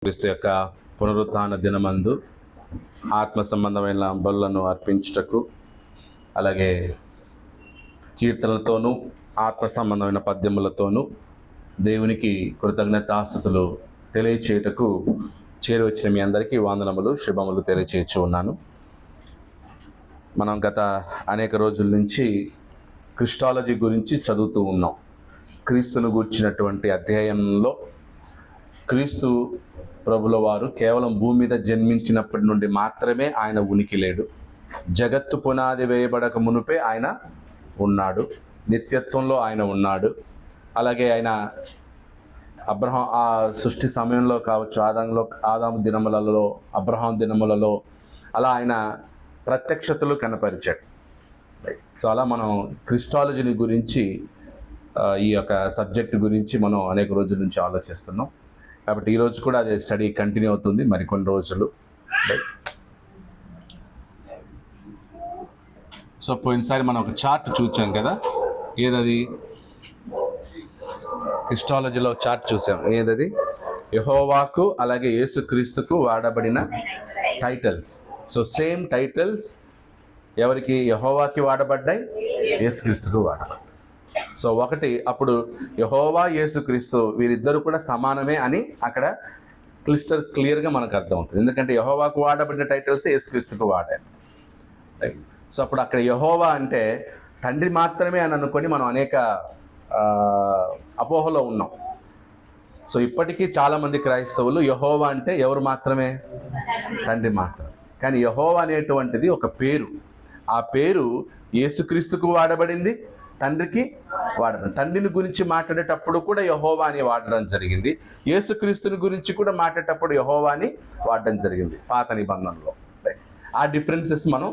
క్రీస్తు యొక్క పునరుత్థాన దినమందు ఆత్మ సంబంధమైన బలులను అర్పించుటకు, అలాగే కీర్తనలతోనూ ఆత్మ సంబంధమైన పద్యములతోనూ దేవునికి కృతజ్ఞతాస్తుతులు తెలియచేయుటకు చేరువచ్చిన మీ అందరికీ వందనములు, శుభములు తెలియచేయచ్చు ఉన్నాను. మనం గత అనేక రోజుల నుంచి క్రిస్టాలజీ గురించి చదువుతూ ఉన్నాం. క్రీస్తును గూర్చినటువంటి అధ్యాయంలో క్రీస్తు ప్రభుల వారు కేవలం భూమి మీద జన్మించినప్పటి నుండి మాత్రమే ఆయన ఉనికి లేడు. జగత్తు పునాది వేయబడక మునుపే ఆయన ఉన్నాడు, నిత్యత్వంలో ఆయన ఉన్నాడు. అలాగే ఆయన ఆ సృష్టి సమయంలో కావచ్చు, ఆదాము దినములలో, అబ్రహాం దినములలో అలా ఆయన ప్రత్యక్షతలు కనపరిచాడు. సో అలా మనం క్రిస్టాలజీని గురించి, ఈ యొక్క సబ్జెక్ట్ గురించి మనం అనేక రోజుల నుంచి ఆలోచిస్తున్నాం. కాబట్టి ఈరోజు కూడా అదే స్టడీ కంటిన్యూ అవుతుంది మరికొన్ని రోజులు. సో పోయినసారి మనం ఒక చార్ట్ చూసాం కదా, ఏదది? క్రిస్టాలజీలో చార్ట్ చూసాం. ఏదది? యెహోవాకు అలాగే యేసుక్రీస్తుకు వాడబడిన టైటిల్స్. సో సేమ్ టైటిల్స్ ఎవరికి? యెహోవాకి వాడబడ్డాయి, యేసుక్రీస్తుకు వాడబడ్డాయి. సో ఒకటి, అప్పుడు యెహోవా యేసుక్రీస్తు వీరిద్దరు కూడా సమానమే అని అక్కడ క్లియర్గా మనకు అర్థమవుతుంది. ఎందుకంటే యెహోవాకు వాడబడిన టైటిల్స్ యేసుక్రీస్తుకు వాడారు. సో అప్పుడు అక్కడ యెహోవా అంటే తండ్రి మాత్రమే అని అనుకొని మనం అనేక అపోహలో ఉన్నాం. సో ఇప్పటికీ చాలామంది క్రైస్తవులు యెహోవా అంటే ఎవరు మాత్రమే? తండ్రి మాత్రమే. కానీ యెహోవా అనేటువంటిది ఒక పేరు. ఆ పేరు యేసుక్రీస్తుకు వాడబడింది, తండ్రికి వాడడం. తండ్రిని గురించి మాట్లాడేటప్పుడు కూడా యెహోవా అని వాడడం జరిగింది. యేసుక్రీస్తుని గురించి కూడా మాట్లాడేటప్పుడు యెహోవా అని వాడడం జరిగింది పాత నిబంధనలో. ఆ డిఫరెన్సెస్ మనం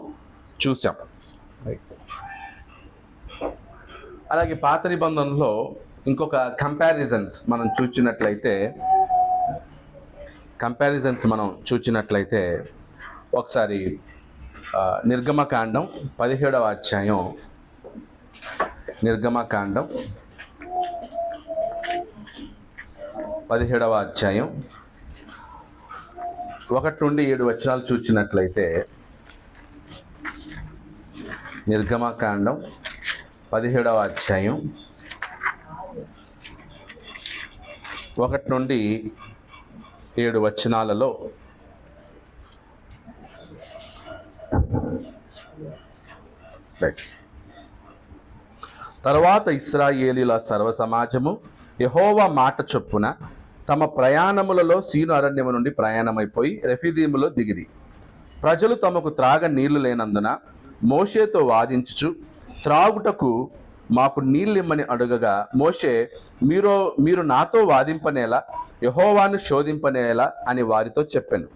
చూసాం. అలాగే పాత నిబంధనలో ఇంకొక కంపారిజన్స్ మనం చూచినట్లయితే ఒకసారి నిర్గమకాండం 17వ అధ్యాయం, నిర్గమకాండం 17వ అధ్యాయం 1 నుండి 7 వచనాలు చూచినట్లయితే, నిర్గమకాండం 17వ అధ్యాయం 1 నుండి 7 వచనాలలో తరువాత ఇశ్రాయేలీల సర్వ సమాజము యెహోవా మాట చొప్పున తమ ప్రయాణములలో సీను అరణ్యము నుండి ప్రయాణమైపోయి రెఫీదీములో దిగిరి. ప్రజలు తమకు త్రాగ నీళ్లు లేనందున మోషేతో వాదించుచు, త్రాగుటకు మాకు నీళ్ళిమ్మని అడుగగా, మోషే, మీరు నాతో వాదింపనేలా, యెహోవాను శోధింపనేలా అని వారితో చెప్పెను.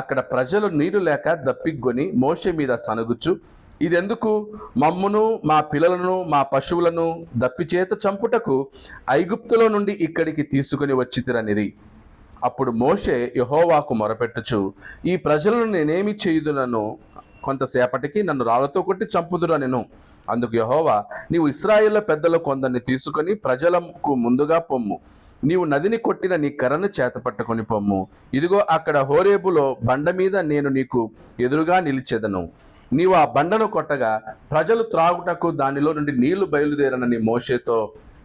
అక్కడ ప్రజలు నీరు లేక దప్పిగొని మోషే మీద సనుగుచు, ఇదెందుకు? మమ్మును, మా పిల్లలను, మా పశువులను దప్పిచేత చంపుటకు ఐగుప్తులో నుండి ఇక్కడికి తీసుకుని వచ్చితిరనిరి. అప్పుడు మోషే యెహోవాకు మొరపెట్టుచు, ఈ ప్రజలను నేనేమి చేయుదునను? కొంతసేపటికి నన్ను రాళ్లతో కొట్టి చంపుదురు అనెను. అందుకు యెహోవా, నీవు ఇశ్రాయేలు పెద్దల కొందరిని తీసుకొని ప్రజలకు ముందుగా పొమ్ము. నీవు నదిని కొట్టిన నీ కర్రను చేతపట్టుకొని పొమ్ము. ఇదిగో అక్కడ హోరేబులో బండ మీద నేను నీకు ఎదురుగా నిలిచెదను. నీవు ఆ బండను కొట్టగా ప్రజలు త్రాగుటకు దానిలో నుండి నీళ్లు బయలుదేరనని మోషేతో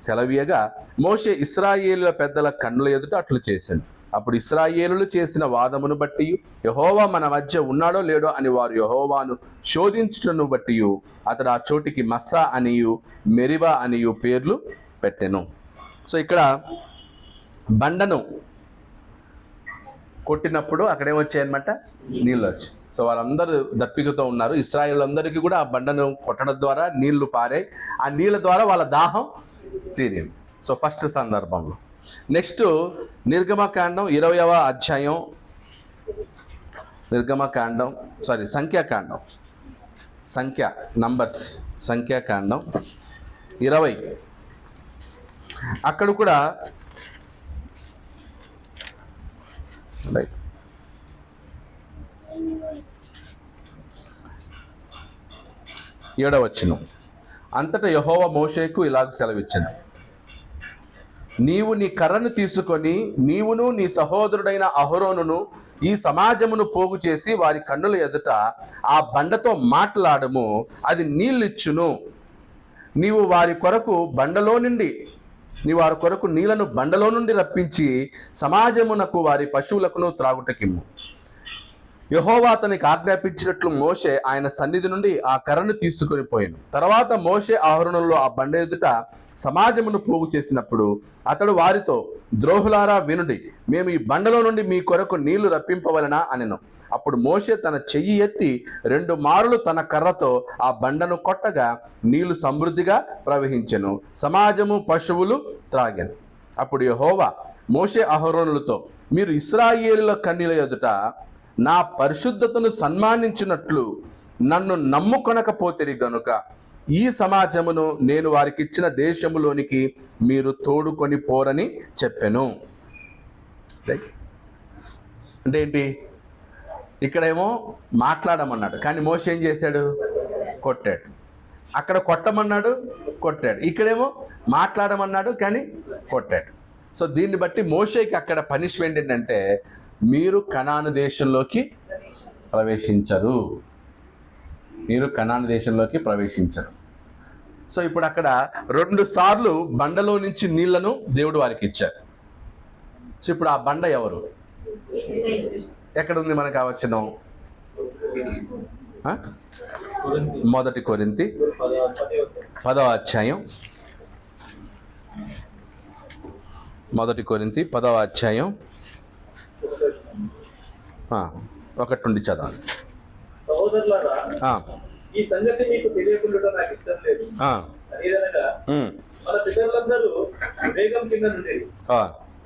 సెలవీయగా, మోషే ఇశ్రాయేలుల పెద్దల కన్నుల ఎదుట అట్లు చేశాను. అప్పుడు ఇశ్రాయేలులు చేసిన వాదమును బట్టి, యెహోవా మన మధ్య ఉన్నాడో లేడో అని వారు యెహోవాను శోధించుటను బట్టి అతడు ఆ చోటికి మస్సా అనియు మెరిబా అనియు పేర్లు పెట్టెను. సో ఇక్కడ బండను కొట్టినప్పుడు అక్కడేమొచ్చాయన్నమాట? నీళ్ళు వచ్చాయి. సో వాళ్ళందరూ దప్పికతో ఉన్నారు. ఇశ్రాయేలులందరికీ కూడా ఆ బండను కొట్టడం ద్వారా నీళ్లు పారాయి. ఆ నీళ్ళ ద్వారా వాళ్ళ దాహం తీరింది. సో ఫస్ట్ సందర్భంలో. నెక్స్ట్ నిర్గమకాండం 20వ అధ్యాయం, సంఖ్యాకాండం 20. అక్కడ కూడా రైట్ 7వ వచనం, అంతటా యెహోవా మోషేకు ఇలాగ సెలవిచ్చెను, నీవు నీ కర్రను తీసుకొని నీవును నీ సహోదరుడైన అహరోనును ఈ సమాజమును పోగు చేసి వారి కన్నుల ఎదుట ఆ బండతో మాట్లాడము, అది నీళ్ళిచ్చును. నీవు వారి కొరకు నీళ్లను బండలో నుండి రప్పించి సమాజమునకు వారి పశువులకును త్రాగుటకిమ్ము. యెహోవా అతనికి ఆజ్ఞాపించినట్లు మోషే ఆయన సన్నిధి నుండి ఆ కర్రను తీసుకొని పోయాను. తర్వాత మోషే అహరోనులో ఆ బండ ఎదుట సమాజమును పోగు చేసినప్పుడు అతడు వారితో, ద్రోహులారా వినుడి, మేము ఈ బండలో నుండి మీ కొరకు నీళ్లు రప్పింపవలెనా అనెను. అప్పుడు మోషే తన చెయ్యి ఎత్తి 2 మారులు తన కర్రతో ఆ బండను కొట్టగా నీళ్లు సమృద్ధిగా ప్రవహించెను, సమాజము పశువులు త్రాగెను. అప్పుడు యెహోవా మోషే అహరోనులతో, మీరు ఇశ్రాయేలుల కన్నుల ఎదుట నా పరిశుద్ధతను సన్మానించినట్లు నన్ను నమ్ముకొనకపోతిరి గనుక ఈ సమాజమును నేను వారికి ఇచ్చిన దేశములోనికి మీరు తోడుకొని పోరని చెప్పెను. అంటే ఏంటి? ఇక్కడేమో మాట్లాడమన్నాడు, కానీ మోషే ఏం చేశాడు? కొట్టాడు. అక్కడ కొట్టమన్నాడు, కొట్టాడు. ఇక్కడేమో మాట్లాడమన్నాడు, కానీ కొట్టాడు. సో దీన్ని బట్టి మోషేకి అక్కడ పనిష్మెంట్ ఏంటంటే, మీరు కనాను దేశంలోకి ప్రవేశించరు, మీరు కనాను దేశంలోకి ప్రవేశించరు. సో ఇప్పుడు అక్కడ 2 సార్లు బండలో నుంచి నీళ్లను దేవుడు వారికి ఇచ్చారు. సో ఇప్పుడు ఆ బండ ఎవరు? ఎక్కడ ఉంది మనకు ఆ వచనం? 1 కొరింథీ 10వ అధ్యాయం 1 కొరింథీ 10వ అధ్యాయం 1 నుండి చదవండి. సహోదరులారా, ఈ సంగతి మీకు తెలియకుండా నాకు ఇష్టం లేదు. అదేదనగా మన పితరులందరూ వేగం కింద నుండి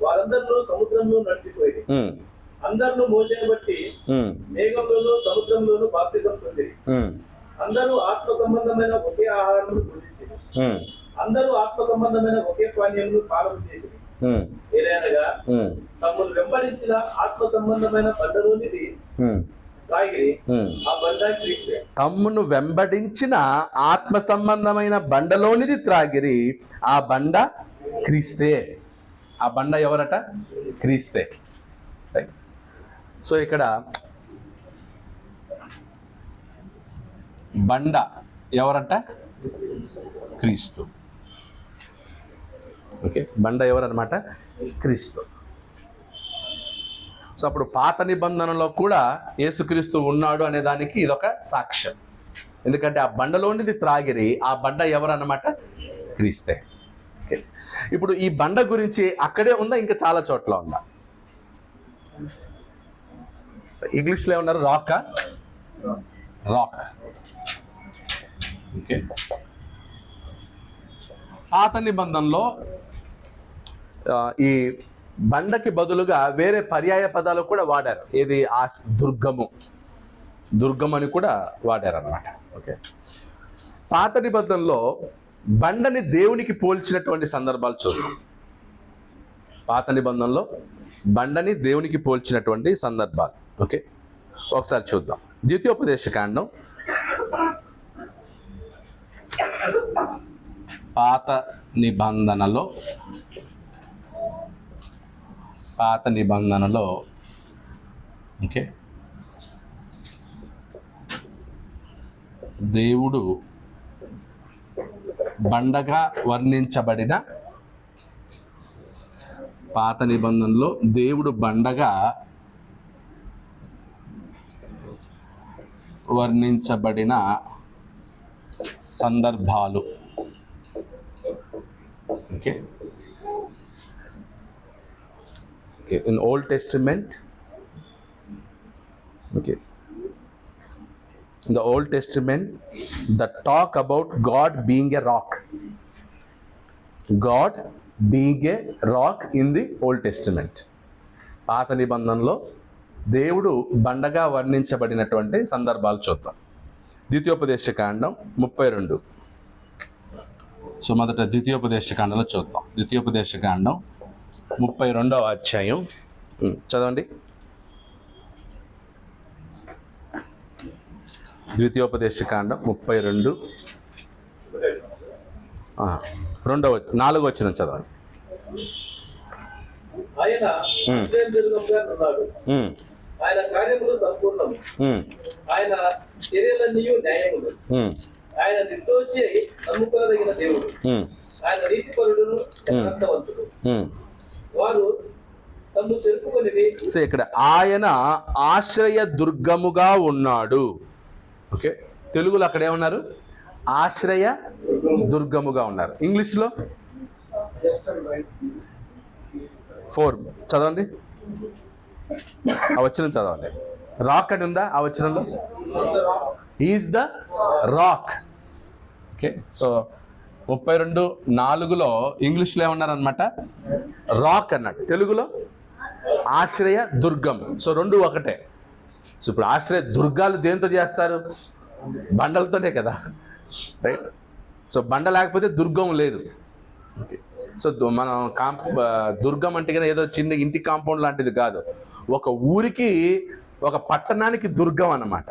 వారందరూ సముద్రంలో నడిచిపోయి అందరూ మోషేను బట్టి మేఘంలోను సముద్రంలోను బాప్తిసం పొందిరి. అందరూ ఆత్మ సంబంధమైన ఒకే ఆహారం భుజించి అందరూ ఆత్మ సంబంధమైన ఒకే పానీయమును పాలన చేసి ఏదైనగా తమను వెంబడించిన ఆత్మ సంబంధమైన బండలోనిది త్రాగిరి. ఆ బండ క్రీస్తే. తమ్మును వెంబడించిన ఆత్మ సంబంధమైన బండలోనిది త్రాగిరి, ఆ బండ క్రీస్తే. ఆ బండ ఎవరట? క్రీస్తే. సో ఇక్కడ బండ ఎవరట? క్రీస్తు. ఓకే, బండ ఎవరన్నమాట? క్రీస్తు. సో అప్పుడు పాత నిబంధనలో కూడా యేసుక్రీస్తు ఉన్నాడు అనే దానికి ఇదొక సాక్ష్యం. ఎందుకంటే ఆ బండలోనిది త్రాగిరి, ఆ బండ ఎవరన్నమాట? క్రీస్తే. ఓకే, ఇప్పుడు ఈ బండ గురించి అక్కడే ఉందా, ఇంకా చాలా చోట్ల ఉందా? ఇంగ్లీష్లో ఏమన్నారు? రాక్. ఓకే, పాత నిబంధనలో ఈ బండకి బదులుగా వేరే పర్యాయ పదాలు కూడా వాడారు. ఏది? ఆ దుర్గం అని కూడా వాడారు అన్నమాట. ఓకే, పాత నిబంధనలో బండని దేవునికి పోల్చినటువంటి సందర్భాలు చూద్దాం. పాత నిబంధనలో బండని దేవునికి పోల్చినటువంటి సందర్భాలు. ఓకే, ఒకసారి చూద్దాం. ద్వితీయోపదేశకాండం పాత నిబంధనలో ఓకే, దేవుడు బండగా వర్ణించబడిన, పాత నిబంధనలో దేవుడు బండగా వర్ణించబడిన సందర్భాలు. Okay, in Old Testament, okay, in the Old Testament, the talk about God being a rock, in the Old Testament. పాత నిబంధనలో దేవుడు బండగా వర్ణించబడినటువంటి సందర్భాలు చూద్దాం. ద్వితీయోపదేశకాండం 32. సో మొదట ద్వితీయోపదేశకాండంలో చూద్దాం. ద్వితీయోపదేశకాండం 32వ అధ్యాయం చదవండి. ద్వితీయోపదేశకాండం 32 4వ వచనం చదవండి. ఆయన ఆశ్రయదుర్గంగా ఉన్నాడు. ఆయన కార్యములు సంపూర్ణము. ఆయన చర్యలన్నీ న్యాయములు. ఆయన నిర్దోషి అయి నమ్ముకోదగిన దేవుడు. ఆయన నీతిపరుడును యథార్థవంతుడు. వారు తమ్ము చెరుపుకొనిది. సో ఇక్కడ ఆయన ఆశ్రయ దుర్గముగా ఉన్నాడు. ఓకే, తెలుగులో అక్కడ ఏమన్నారు? ఆశ్రయ దుర్గముగా ఉన్నారు. ఇంగ్లీష్లో 4 చదవండి. ఆ వచనం చదవండి. రాక్ అని ఉందా ఆ వచనంలో? Is the rock. Okay, so 32:4లో ఇంగ్లీష్లో ఏమన్నారనమాట? రాక్ అన్నాడు. తెలుగులో ఆశ్రయ దుర్గం. సో రెండు ఒకటే. సో ఇప్పుడు ఆశ్రయ దుర్గాలు దేంతో చేస్తారు? బండలతోనే కదా, రైట్? సో బండ లేకపోతే దుర్గం లేదు. ఓకే, సో మనం దుర్గం అంటే కదా ఏదో చిన్న ఇంటి కాంపౌండ్ లాంటిది కాదు. ఒక ఊరికి, ఒక పట్టణానికి దుర్గం అన్నమాట.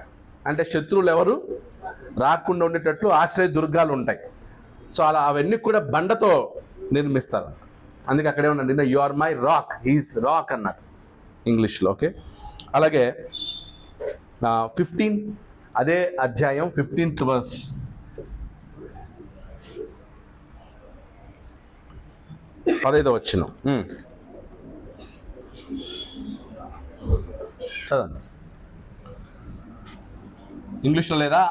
అంటే శత్రువులు ఎవరు రాకుండా ఉండేటట్లు ఆశ్రయ దుర్గాలు ఉంటాయి. సో అలా అవన్నీ కూడా బండతో నిర్మిస్తారు. అందుకే అక్కడే ఉన్నాడు, you are my rock, he's rock అన్నారు ఇంగ్లీష్లో. ఓకే, అలాగే 15 అదే అధ్యాయం 15th verse. పదైదో వచ్చిన చదవండి. ఇంగ్లీష్లో లేదా?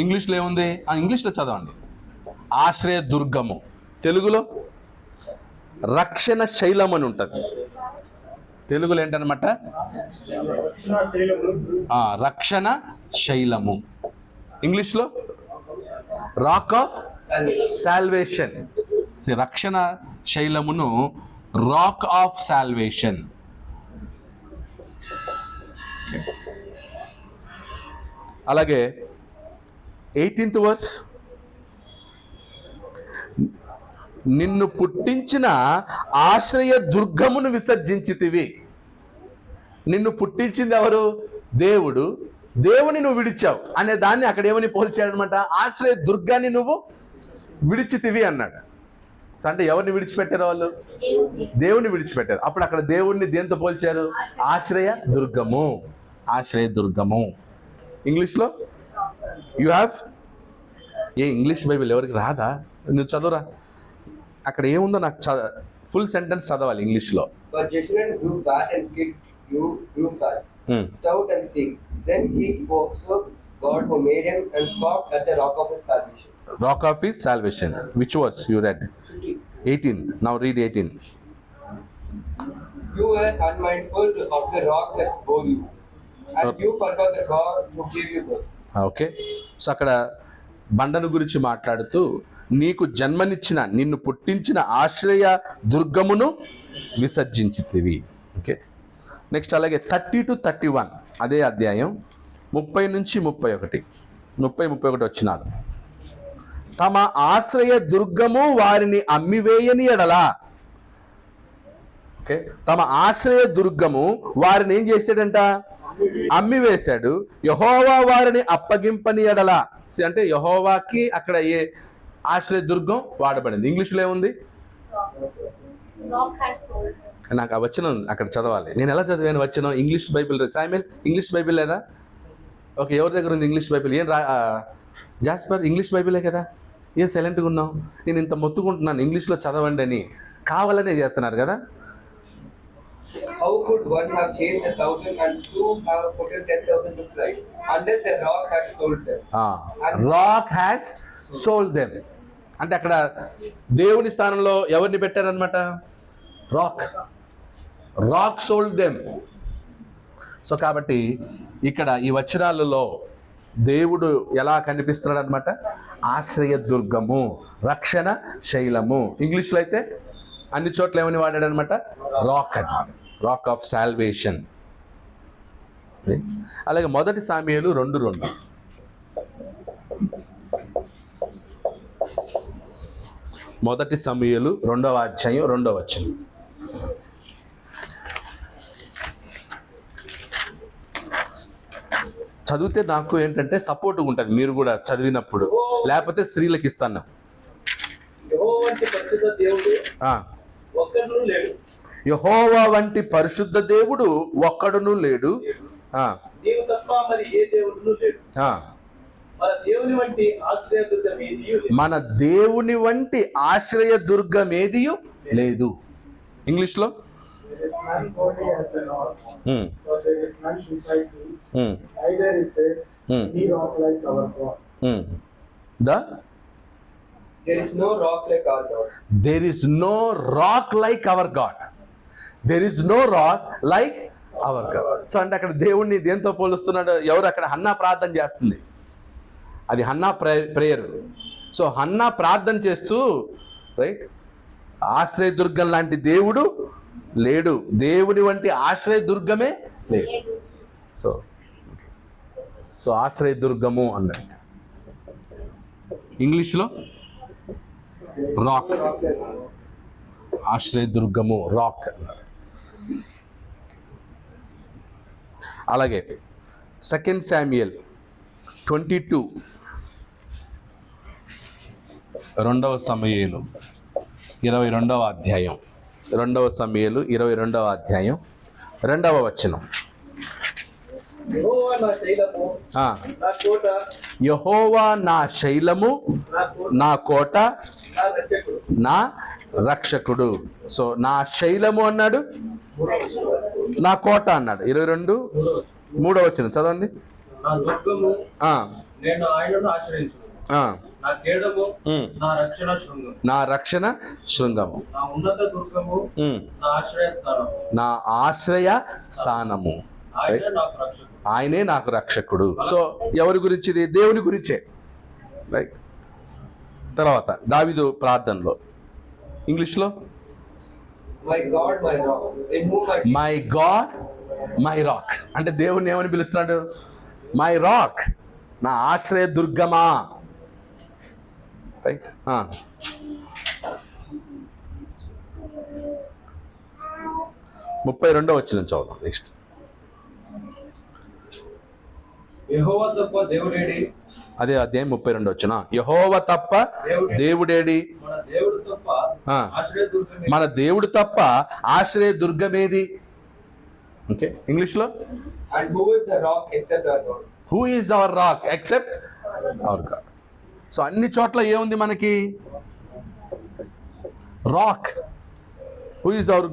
ఇంగ్లీష్లో ఏముంది? ఇంగ్లీష్లో చదవండి. ఆశ్రయ దుర్గము. తెలుగులో రక్షణ శైలం అని ఉంటుంది. తెలుగులో ఏంటనమాట? రక్షణ శైలము. ఇంగ్లీష్లో రాక్ ఆఫ్ సాల్వేషన్. రక్షణ శైలమును రాక్ ఆఫ్ సాల్వేషన్. అలాగే 18th verse. నిన్ను పుట్టించిన ఆశ్రయ దుర్గమును విసర్జించితివి. నిన్ను పుట్టించింది ఎవరు? దేవుడు. దేవుని నువ్వు విడిచావు అనే దాన్ని అక్కడ ఏమని పోల్చాడనమాట? ఆశ్రయ దుర్గాన్ని నువ్వు విడిచితివి అన్నాడు. అంటే ఎవరిని విడిచిపెట్టారు వాళ్ళు? దేవుని విడిచిపెట్టారు. అప్పుడు అక్కడ దేవుడిని దేంతో పోల్చారు? ఆశ్రయ దుర్గము. ఆశ్రయ దుర్గము. ఇంగ్లీష్లో యు హ్యావ్. ఇంగ్లీష్ బైబిల్ ఎవరికి రాదా? నువ్వు చదువురా. అక్కడ ఏముందో నాకు ఫుల్ సెంటెన్స్ చదవాలి ఇంగ్లీష్లో. But Jeshurun grew fat and kid grew fat, stout and sleek. Then he forsook God who made him and scoffed at the rock of his salvation. Rock of his salvation. Which verse you read? 18. Now read 18. You were unmindful of the rock that bore you, and you forgot the God who gave you birth. Okay, so అక్కడ బండను గురించి మాట్లాడుతూ నీకు జన్మనిచ్చిన, నిన్ను పుట్టించిన ఆశ్రయ దుర్గమును విసర్జించితివి. Okay, next అలాగే 30 to 31 అదే అధ్యాయం 30 నుంచి 31. 30-31 వచ్చినారు. తమ ఆశ్రయ దుర్గము వారిని అమ్మివేయని ఎడలా. ఓకే, తమ ఆశ్రయ దుర్గము వారిని ఏం చేశాడంట? అమ్మివేశాడు. యెహోవా వారిని అప్పగింపని ఎడలా. అంటే యెహోవాకి అక్కడ ఏ ఆశ్రయ దుర్గం వాడబడింది. ఇంగ్లీష్లో ఏముంది? నాకు ఆ వచనం అక్కడ చదవాలి. నేను ఎలా చదివాను వచనం? English Bible. Samuel English Bible లేదా? ఓకే, ఎవరి దగ్గర ఉంది ఇంగ్లీష్ బైబిల్? ఏం జాస్పర్ ఇంగ్లీష్ బైబిలే కదా? ఏం సైలెంట్గా ఉన్నావు? నేను ఇంత మొత్తుకుంటున్నాను ఇంగ్లీష్లో చదవండి అని. కావాలనే చేస్తున్నారు కదా. How could one have chased 1,000 and two have put 10,000 to flight unless the rock had sold them? Rock has sold them. అంటే అక్కడ దేవుని స్థానంలో ఎవరిని పెట్టారనమాట? Rock. Rock sold them. So కాబట్టి ఇక్కడ ఈ వచనాలలో దేవుడు ఎలా కనిపిస్తున్నాడు అనమాట? ఆశ్రయ దుర్గము, రక్షణ శైలము. ఇంగ్లీష్లో అయితే అన్ని చోట్ల ఏమని వాడాడు అనమాట? రాక్ అన్నమాట. Rock of salvation. అలాగే 1 సామ్యూయేలు 2:2. 1 సమూయేలు 2వ అధ్యాయం 2వ వచనం. చదివితే నాకు ఏంటంటే సపోర్ట్గా ఉంటుంది, మీరు కూడా చదివినప్పుడు. లేకపోతే స్త్రీలకు ఇస్తాను. యెహోవా వంటి పరిశుద్ధ దేవుడు ఒక్కడు లేడు. యెహోవా వంటి పరిశుద్ధ దేవుడు ఒక్కడును లేడు. ఆ, నీవు తప్ప మరి ఏ దేవుడును లేడు. ఆ. మన దేవుని వంటి ఆశ్రయదుర్గం ఏదియూ లేదు. మన దేవుని వంటి ఆశ్రయదుర్గమేదియు లేదు. ఇంగ్లీష్లో There is none holy as the Lord, for there is none beside thee, neither is there any rock like our God. There is no rock like our God. There is no rock like our God. There is no rock like our God. So అంటే అక్కడ దేవుణ్ణి దేంతో పోలుస్తున్నాడు? ఎవరు అక్కడ? Hannah ప్రార్థన చేస్తుంది. అది Hannah prayer. So Hannah ప్రార్థన చేస్తూ, రైట్, ఆశ్రయదుర్గం లాంటి దేవుడు లేడు, దేవుని వంటి ఆశ్రయదుర్గమే లేదు. సో ఆశ్రయదుర్గము అన్నట్టు. ఇంగ్లీష్లో రాక్, ఆశ్రయదుర్గము, రాక్. అలాగే 2 శామ్యుయల్ 22 2వ సమూయేలు 22వ అధ్యాయం, 2వ సమూయేలు 22వ అధ్యాయం 2వ వచనం. యెహోవా నా శైలము, ఆ, నా కోట, యెహోవా నా శైలము, నా కోట, నా రక్షకుడు. నా రక్షకుడు. సో నా శైలము అన్నాడు, నా కోట అన్నాడు. 22:3 వచనం చదవండి. నా దుర్గము, ఆ, నేను ఆయనను ఆశ్రయించును. ఆ, నా కేడము, నా రక్షణ శృంగం, నా రక్షణ శృంగము, నా ఉన్నత దుర్గము, నా ఆశ్రయ స్థానం, నా ఆశ్రయ స్థానము. ఆయనే నాకు రక్షకుడు. ఆయనే నాకు రక్షకుడు. సో ఎవరి గురించి? ఇది దేవుని గురించే, రైట్. తర్వాత దావీదు ప్రార్థనలో ఇంగ్లీష్లో My God, my rock, in whom I my God my rock అంటే దేవుణ్ణి ఏమని పిలుస్తున్నాడు? మై రాక్, నా ఆశ్రయ దుర్గమా, రైట్. 32వ వచనం చదువుదాం నెక్స్ట్. యెహోవా తప్ప దేవుడేడి, అదే అధ్యాయం 32 వచ్చిన. యెహోవా తప్ప దేవుడేడి, మన దేవుడు తప్ప ఆ. ఆశ్రయ దుర్గమే. మన దేవుడు తప్ప ఆశ్రయ దుర్గమేది? ఓకే, ఇంగ్లీష్లో and who is the rock except our God? Who is our rock except hour God. So అన్ని చోట్ల ఏముంది మనకి? Rock. Who is our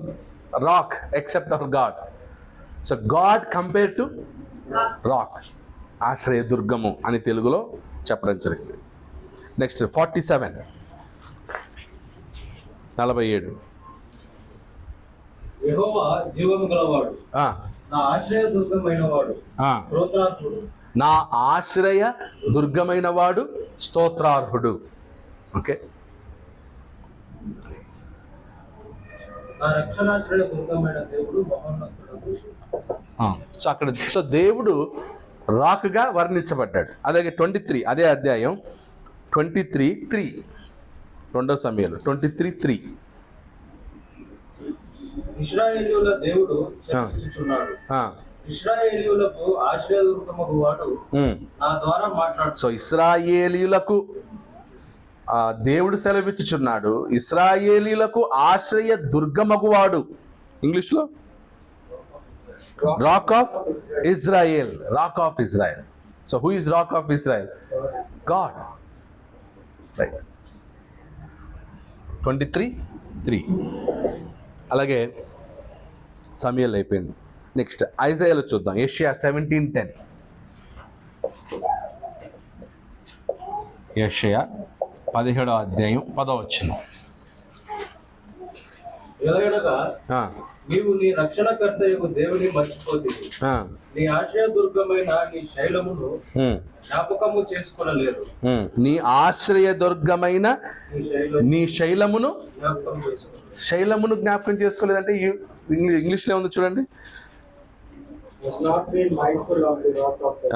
rock except hour God. So God compare to rock, ఆశ్రయ దుర్గము అని తెలుగులో చెప్పడం జరిగింది. నెక్స్ట్ 47 47. యెహోవా జీవము గలవాడు, ఆ, నా ఆశ్రయ దుర్గమైన వాడు, ఆ. స్తోత్రార్హుడు. నా ఆశ్రయ దుర్గమైన వాడు స్తోత్రార్హుడు. ఓకే, నా రక్షణాశ్రయ దుర్గమైన దేవుడు మహోన్నతుడు. సో అక్కడ దేవుడు రాక్గా వర్ణించబడ్డాడు. అలాగే 23 అదే అధ్యాయం 23:3 2వ సమూయేలు 23:3. ఇశ్రాయేలీయుల దేవుడు శపించుచున్నాడు. ఇశ్రాయేలీయులకు ఆశ్రయదుర్గమగు వాడు నా ద్వారా మాట్లాడు. సో ఇశ్రాయేలీయులకు దేవుడు సెలవిచ్చుచున్నాడు, ఇశ్రాయేలీయులకు ఆశ్రయ దుర్గమగువాడు. ఇంగ్లీష్లో rock of Israel, rock of Israel. So who is rock of Israel? God, right. 23:3. అలాగే సమూయేలు అయిపోయింది. నెక్స్ట్ ఐజాయాలో చూద్దాం. యెషయా 17:10. యెషయా 17వ అధ్యాయం 10వ వచనం. ఎలాగనగా నీవు నీ రక్షణకర్తయగు దేవుని మర్చిపోతుంది, నీ ఆశ్రయ దుర్గమైన నీ శైలమును జ్ఞాపకము చేసుకొనలేదు. నీ ఆశ్రయ దుర్గమైన నీ శైలమును జ్ఞాపకం చేసుకోలేదు. శైలమును జ్ఞాపకం చేసుకోలేదంటే ఇంగ్లీష్లో ఉంది చూడండి. Was not been mindful of the rock of the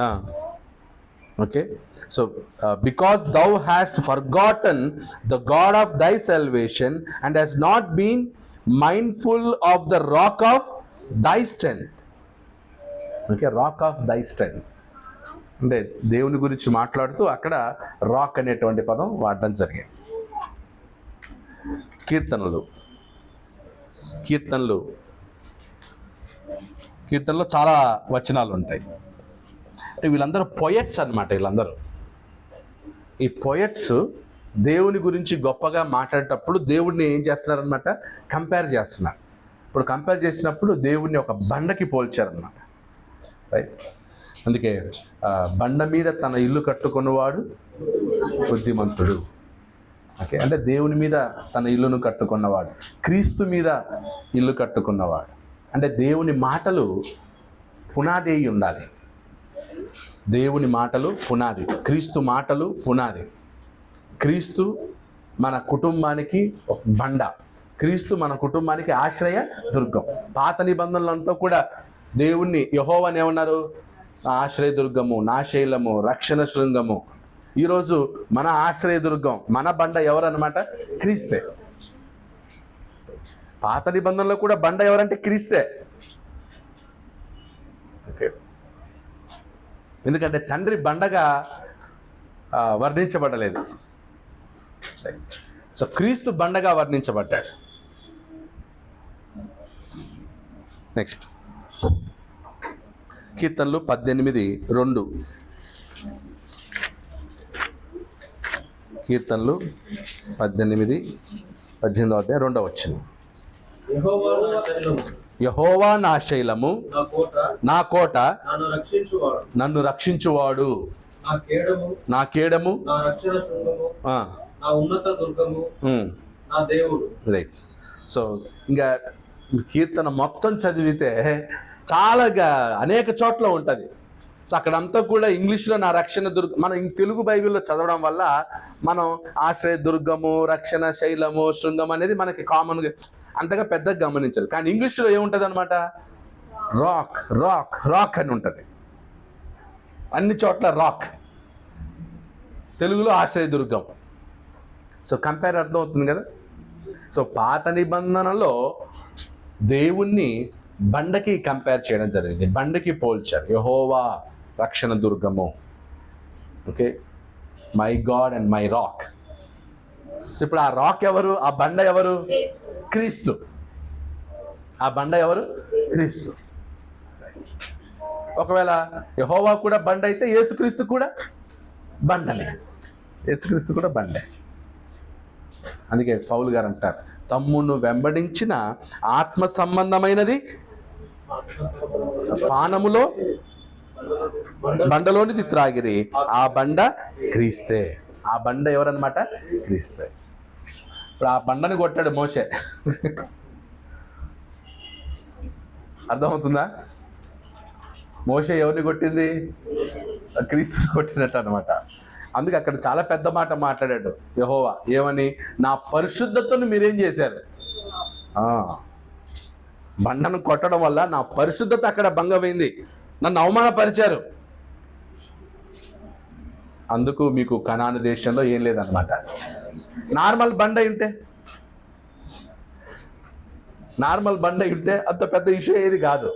okay, so because thou hast forgotten the God of thy salvation and has not been mindful of the rock of thy strength. Okay, rock of thy strength అంటే దేవుని గురించి మాట్లాడుతూ అక్కడ rock అనేటువంటి పదం వాడడం జరిగింది. కీర్తనలో చాలా వచనాలు ఉంటాయి. అంటే వీళ్ళందరూ పొయట్స్ అన్నమాట. వీళ్ళందరూ ఈ పొయట్స్ దేవుని గురించి గొప్పగా మాట్లాడేటప్పుడు దేవుడిని ఏం చేస్తున్నారనమాట, కంపేర్ చేస్తున్నారు. ఇప్పుడు కంపేర్ చేసినప్పుడు దేవుడిని ఒక బండకి పోల్చారనమాట. రైట్. అందుకే బండ మీద తన ఇల్లు కట్టుకున్నవాడు బుద్ధిమంతుడు. ఓకే, అంటే దేవుని మీద తన ఇల్లును కట్టుకున్నవాడు, క్రీస్తు మీద ఇల్లు కట్టుకున్నవాడు. అంటే దేవుని మాటలు పునాది అయి ఉండాలి. దేవుని మాటలు పునాది, క్రీస్తు మాటలు పునాది. క్రీస్తు మన కుటుంబానికి ఒక బండ, క్రీస్తు మన కుటుంబానికి ఆశ్రయ దుర్గం. పాత నిబంధనలంతా కూడా దేవుణ్ణి యెహోవాని ఏమన్నారు, ఆశ్రయ దుర్గము, నా శైలము, రక్షణ శృంగము. ఈరోజు మన ఆశ్రయ దుర్గం, మన బండ ఎవరన్నమాట, క్రీస్తే. పాత నిబంధనలో కూడా బండ ఎవరంటే క్రీస్తే. ఓకే, ఎందుకంటే తండ్రి బండగా వర్ణించబడలేదు. సో క్రీస్తు బండగా వర్ణించబడ్డాడు. నెక్స్ట్ కీర్తనలు 18:2. కీర్తనలు 18:2 యెహోవా నా శైలము, నా కోట, నన్ను రక్షించువాడు, నా కేడము, నా ఉన్నత దుర్గము, నా దేవుడు. రైట్. సో ఇంకా కీర్తన మొత్తం చదివితే చాలా అనేక చోట్ల ఉంటుంది. సో అక్కడంతా కూడా ఇంగ్లీష్లో నా రక్షణ దుర్గం. మనం తెలుగు బైబిల్లో చదవడం వల్ల మనం ఆశ్రయ దుర్గము, రక్షణ శైలము, శృంగం అనేది మనకి కామన్గా అంతగా పెద్దగా గమనించాలి. కానీ ఇంగ్లీష్లో ఏముంటుంది అనమాట, రాక్ రాక్ రాక్ అని ఉంటుంది. అన్ని చోట్ల రాక్, తెలుగులో ఆశ్రయ దుర్గం. సో కంపేర్ అర్థం అవుతుంది కదా. సో పాత నిబంధనలో దేవుణ్ణి బండకి కంపేర్ చేయడం జరిగింది, బండకి పోల్చారు. యెహోవా రక్షణ దుర్గము, okay, my God and my rock. So ఇప్పుడు ఆ రాక్ ఎవరు, ఆ బండ ఎవరు, క్రీస్తు. ఆ బండ ఎవరు, క్రీస్తు. ఒకవేళ యెహోవా కూడా బండ అయితే యేసుక్రీస్తు కూడా బండనే. యేసుక్రీస్తు కూడా బండే. అందుకే పౌలు గారు అంటారు, తమ్మును వెంబడించిన ఆత్మ సంబంధమైనది పానములో బండలోనిది త్రాగిరి, ఆ బండ క్రీస్తే. ఆ బండ ఎవరన్నమాట, క్రీస్తే. ఇప్పుడు ఆ బండని కొట్టాడు మోషే. అర్థమవుతుందా? మోషే ఎవరిని కొట్టింది, క్రీస్తుని కొట్టినట్టు అనమాట. అందుకే అక్కడ చాలా పెద్ద మాట మాట్లాడాడు యెహోవా. ఏమని, నా పరిశుద్ధతను మీరేం చేశారు, బండను కొట్టడం వల్ల నా పరిశుద్ధత అక్కడ భంగమైంది, నన్ను అవమానపరిచారు. అందుకు మీకు కనాను దేశంలో ఏం లేదన్నమాట. నార్మల్ బండ ఉంటే అంత పెద్ద ఇష్యూ ఏది కాదు.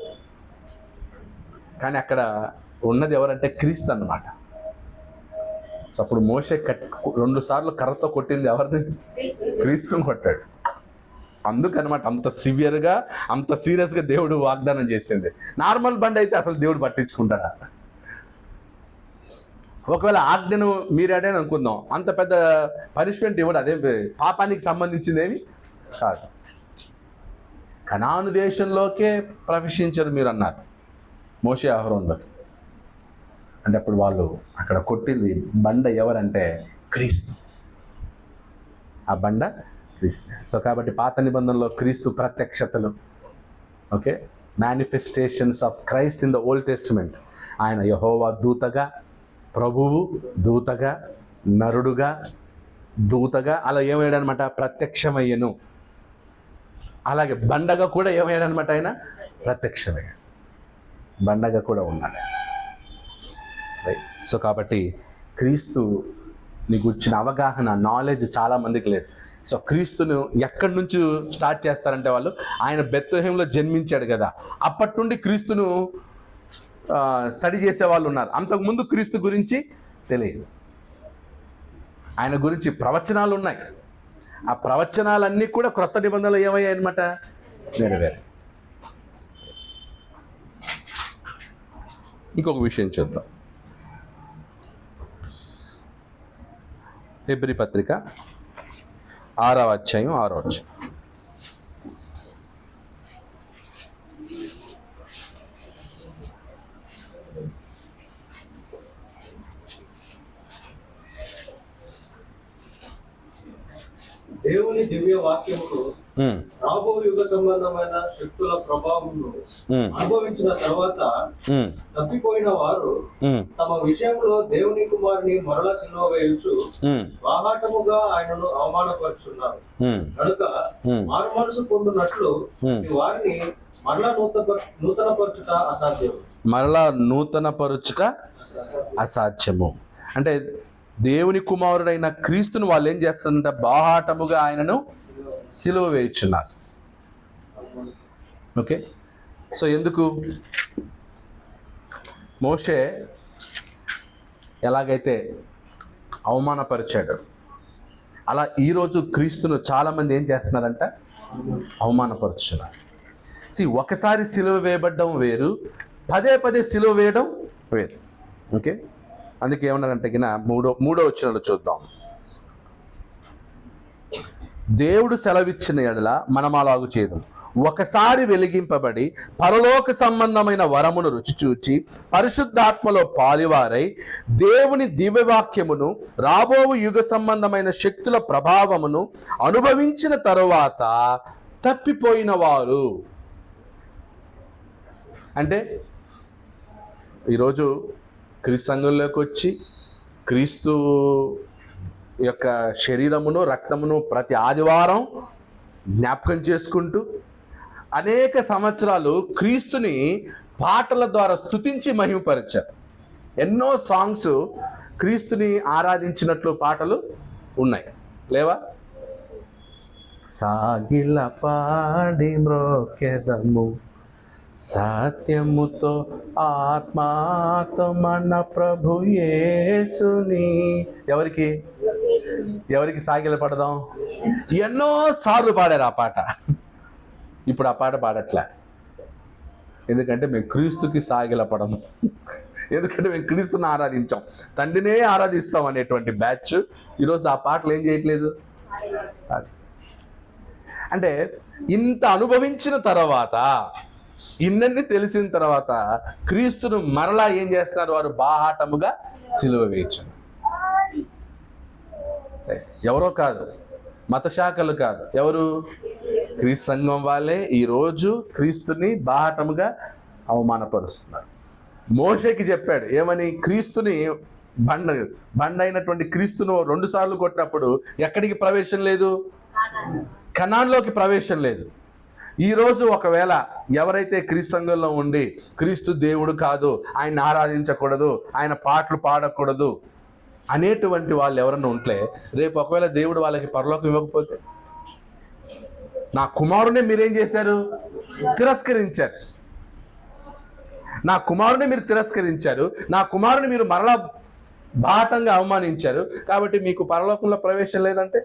కానీ అక్కడ ఉన్నది ఎవరంటే క్రీస్తు అన్నమాట. సో అప్పుడు మోషే 2 సార్లు కర్రతో కొట్టింది ఎవరిని, క్రీస్తుని కొట్టాడు. అందుకనమాట అంత సివియర్గా, అంత సీరియస్గా దేవుడు వాగ్దానం చేసింది. నార్మల్ బండి అయితే అసలు దేవుడు పట్టించుకుంటాడా? ఒకవేళ ఆజ్ఞను మీరాడని అనుకుందాం, అంత పెద్ద పనిష్మెంట్ ఇవ్వడు. అదే పాపానికి సంబంధించింది ఏమి కాదు. కనాను దేశంలోకే ప్రవేశించరు మీరు అన్నారు మోషే అహరోన్లోకి. అంటే అప్పుడు వాళ్ళు అక్కడ కొట్టింది బండ ఎవరంటే క్రీస్తు. ఆ బండ క్రీస్తు. సో కాబట్టి పాత నిబంధనలో క్రీస్తు ప్రత్యక్షతలు, okay, manifestations of Christ in the old testament. ఆయన యెహోవా దూతగా, ప్రభువు దూతగా, నరుడుగా, దూతగా అలా ఏమయ్యాడనమాట, ప్రత్యక్షమయ్యను. అలాగే బండగా కూడా ఏమయ్యాడనమాట, ఆయన ప్రత్యక్షమయ్యాడు, బండగా కూడా ఉన్నాడు. రైట్. సో కాబట్టి క్రీస్తుని గురించిన అవగాహన, నాలెడ్జ్ చాలామందికి లేదు. సో క్రీస్తును ఎక్కడి నుంచి స్టార్ట్ చేస్తారంటే వాళ్ళు, ఆయన బెత్లెహేంలో జన్మించాడు కదా, అప్పటి నుండి క్రీస్తును స్టడీ చేసే వాళ్ళు ఉన్నారు. అంతకుముందు క్రీస్తు గురించి తెలియదు. ఆయన గురించి ప్రవచనాలు ఉన్నాయి. ఆ ప్రవచనాలన్నీ కూడా క్రొత్త నిబంధనలు ఏమయ్యాయి అనమాట, నెరవేరింది. ఇంకొక విషయం చూద్దాం. హెబ్రీ పత్రిక 6వ అధ్యాయం 6వ వచనం. దేవుని దివ్య వాక్యమును రాబో యుగ సంబంధమైన శక్తుల ప్రభావమును అనుభవించిన తర్వాత తప్పిపోయిన వారు తమ విషయంలో దేవుని కుమారుని మరలా సిలువ వేయుచు బాహాటముగా ఆయనను అవమానపరుచున్నారు. కనుక మారు మనసు పొందినట్లు వారిని మరలా నూతనపరచుట అసాధ్యం. మరలా నూతనపరుచుట అసాధ్యము అంటే దేవుని కుమారుడైన క్రీస్తును వాళ్ళు ఏం చేస్తారంటే బాహాటముగా ఆయనను సిలువ వేయుచున్నారు. ఓకే, సో ఎందుకు? మోషే ఎలాగైతే అవమానపరిచాడు, అలా ఈరోజు క్రీస్తును చాలామంది ఏం చేస్తున్నారంట? అవమానపరుచున్నారు. ఒకసారి సిలువ వేయబడ్డం వేరు, పదే పదే సిలువ వేయడం వేరు. ఓకే, అందుకే ఏమన్నారంటే మూడో వచనంలో చూద్దాం. దేవుడు సెలవిచ్చిన ఎడల మనం అలాగు చేయడం, ఒకసారి వెలిగింపబడి పరలోక సంబంధమైన వరమును రుచి చూచి పరిశుద్ధాత్మలో పాలివారై దేవుని దివ్యవాక్యమును రాబోవు యుగ సంబంధమైన శక్తుల ప్రభావమును అనుభవించిన తరువాత తప్పిపోయిన వారు. అంటే ఈరోజు క్రీస్తు సంఘంలోకి వచ్చి క్రీస్తు యొక్క శరీరమును రక్తమును ప్రతి ఆదివారం జ్ఞాపకం చేసుకుంటూ అనేక సంవత్సరాలు క్రీస్తుని పాటల ద్వారా స్తుతించి మహిమపరిచారు. ఎన్నో సాంగ్స్ క్రీస్తుని ఆరాధించినట్లు పాటలు ఉన్నాయి, లేవా? సాగిల పాడి మ్రోకెదము సత్యముతో ఆత్మాతో మన ప్రభు యేసుని. ఎవరికి సాగిల పడదాం? ఎన్నో సార్లు పాడారు ఆ పాట. ఇప్పుడు ఆ పాట పాడట్లే, ఎందుకంటే మేము క్రీస్తుకి సాగిల పడము, ఎందుకంటే మేము క్రీస్తుని ఆరాధించాం, తండ్రినే ఆరాధిస్తాం అనేటువంటి బ్యాచ్ ఈరోజు ఆ పాటలు ఏం చేయట్లేదు. అంటే ఇంత అనుభవించిన తర్వాత, ఇన్నన్ని తెలిసిన తర్వాత క్రీస్తును మరలా ఏం చేస్తున్నారు? వారు బాహాటముగా సిలువ వేయచ్చు. ఎవరో కాదు, మత శాఖలు కాదు, ఎవరు? క్రీస్తు సంఘం వాళ్ళే ఈరోజు క్రీస్తుని బాహాటముగా అవమానపరుస్తున్నారు. మోషేకి చెప్పాడు ఏమని? క్రీస్తుని బండ అయినటువంటి క్రీస్తును 2 సార్లు కొట్టినప్పుడు ఎక్కడికి ప్రవేశం లేదు? కనాన్లోకి ప్రవేశం లేదు. ఈరోజు ఒకవేళ ఎవరైతే క్రీస్తు సంఘంలో ఉండి క్రీస్తు దేవుడు కాదు, ఆయన ఆరాధించకూడదు, ఆయన పాటలు పాడకూడదు అనేటువంటి వాళ్ళు ఎవరన్నా ఉంటే, రేపు ఒకవేళ దేవుడు వాళ్ళకి పరలోకం ఇవ్వకపోతే, నా కుమారుని మీరేం చేశారు? తిరస్కరించారు. నా కుమారుని మీరు తిరస్కరించారు, నా కుమారుని మీరు మరలా బాటంగా అవమానించారు, కాబట్టి మీకు పరలోకంలో ప్రవేశం లేదంటే.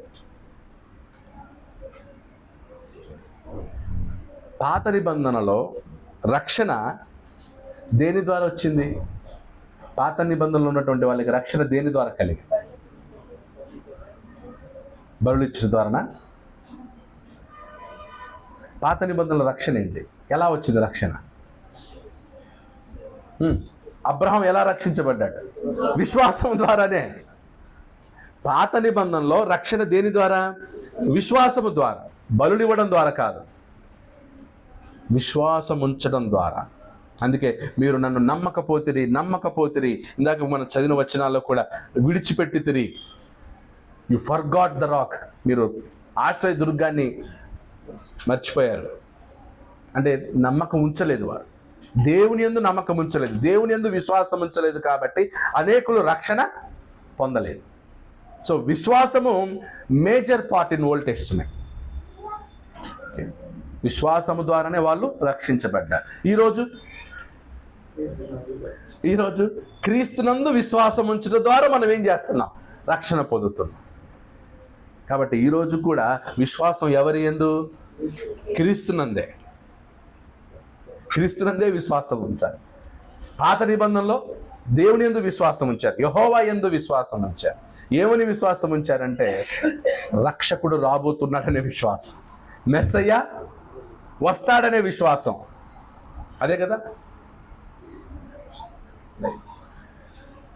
పాత నిబంధనలో రక్షణ దేని ద్వారా వచ్చింది? పాత నిబంధనలో ఉన్నటువంటి వాళ్ళకి రక్షణ దేని ద్వారా కలిగింది? బలులు ఇచ్చిన ద్వారానా? పాత నిబంధనల రక్షణ ఏంటి? ఎలా వచ్చింది రక్షణ? అబ్రహాం ఎలా రక్షించబడ్డాడు? విశ్వాసం ద్వారానే. పాత నిబంధనలో రక్షణ దేని ద్వారా? విశ్వాసము ద్వారా, బలులు ఇవ్వడం ద్వారా కాదు, విశ్వాసం ఉంచడం ద్వారా. అందుకే మీరు నన్ను నమ్మకపోతిరి, ఇందాక మనం చదివిన వచనాల్లో కూడా విడిచిపెట్టితిరి, యు ఫర్గాట్ ద రాక్, మీరు ఆశ్రయ దుర్గాన్ని మర్చిపోయారు. అంటే నమ్మకం ఉంచలేదు, వారు దేవుని యందు నమ్మకం ఉంచలేదు, దేవుని యందు విశ్వాసం ఉంచలేదు, కాబట్టి అనేకులు రక్షణ పొందలేదు. సో విశ్వాసము major part in old testament. విశ్వాసము ద్వారానే వాళ్ళు రక్షించబడ్డారు. ఈరోజు క్రీస్తునందు విశ్వాసం ఉంచడం ద్వారా మనం ఏం చేస్తున్నాం? రక్షణ పొందుతున్నాం. కాబట్టి ఈరోజు కూడా విశ్వాసం ఎవరి యందు క్రీస్తునందే విశ్వాసం ఉంచాలి. పాత నిబంధనలో దేవుని యందు విశ్వాసం ఉంచారు, యెహోవా యందు విశ్వాసం ఉంచారు. ఏమని విశ్వాసం ఉంచారంటే రక్షకుడు రాబోతున్నాడనే విశ్వాసం, మెస్సయ్య వస్తాడనే విశ్వాసం. అదే కదా.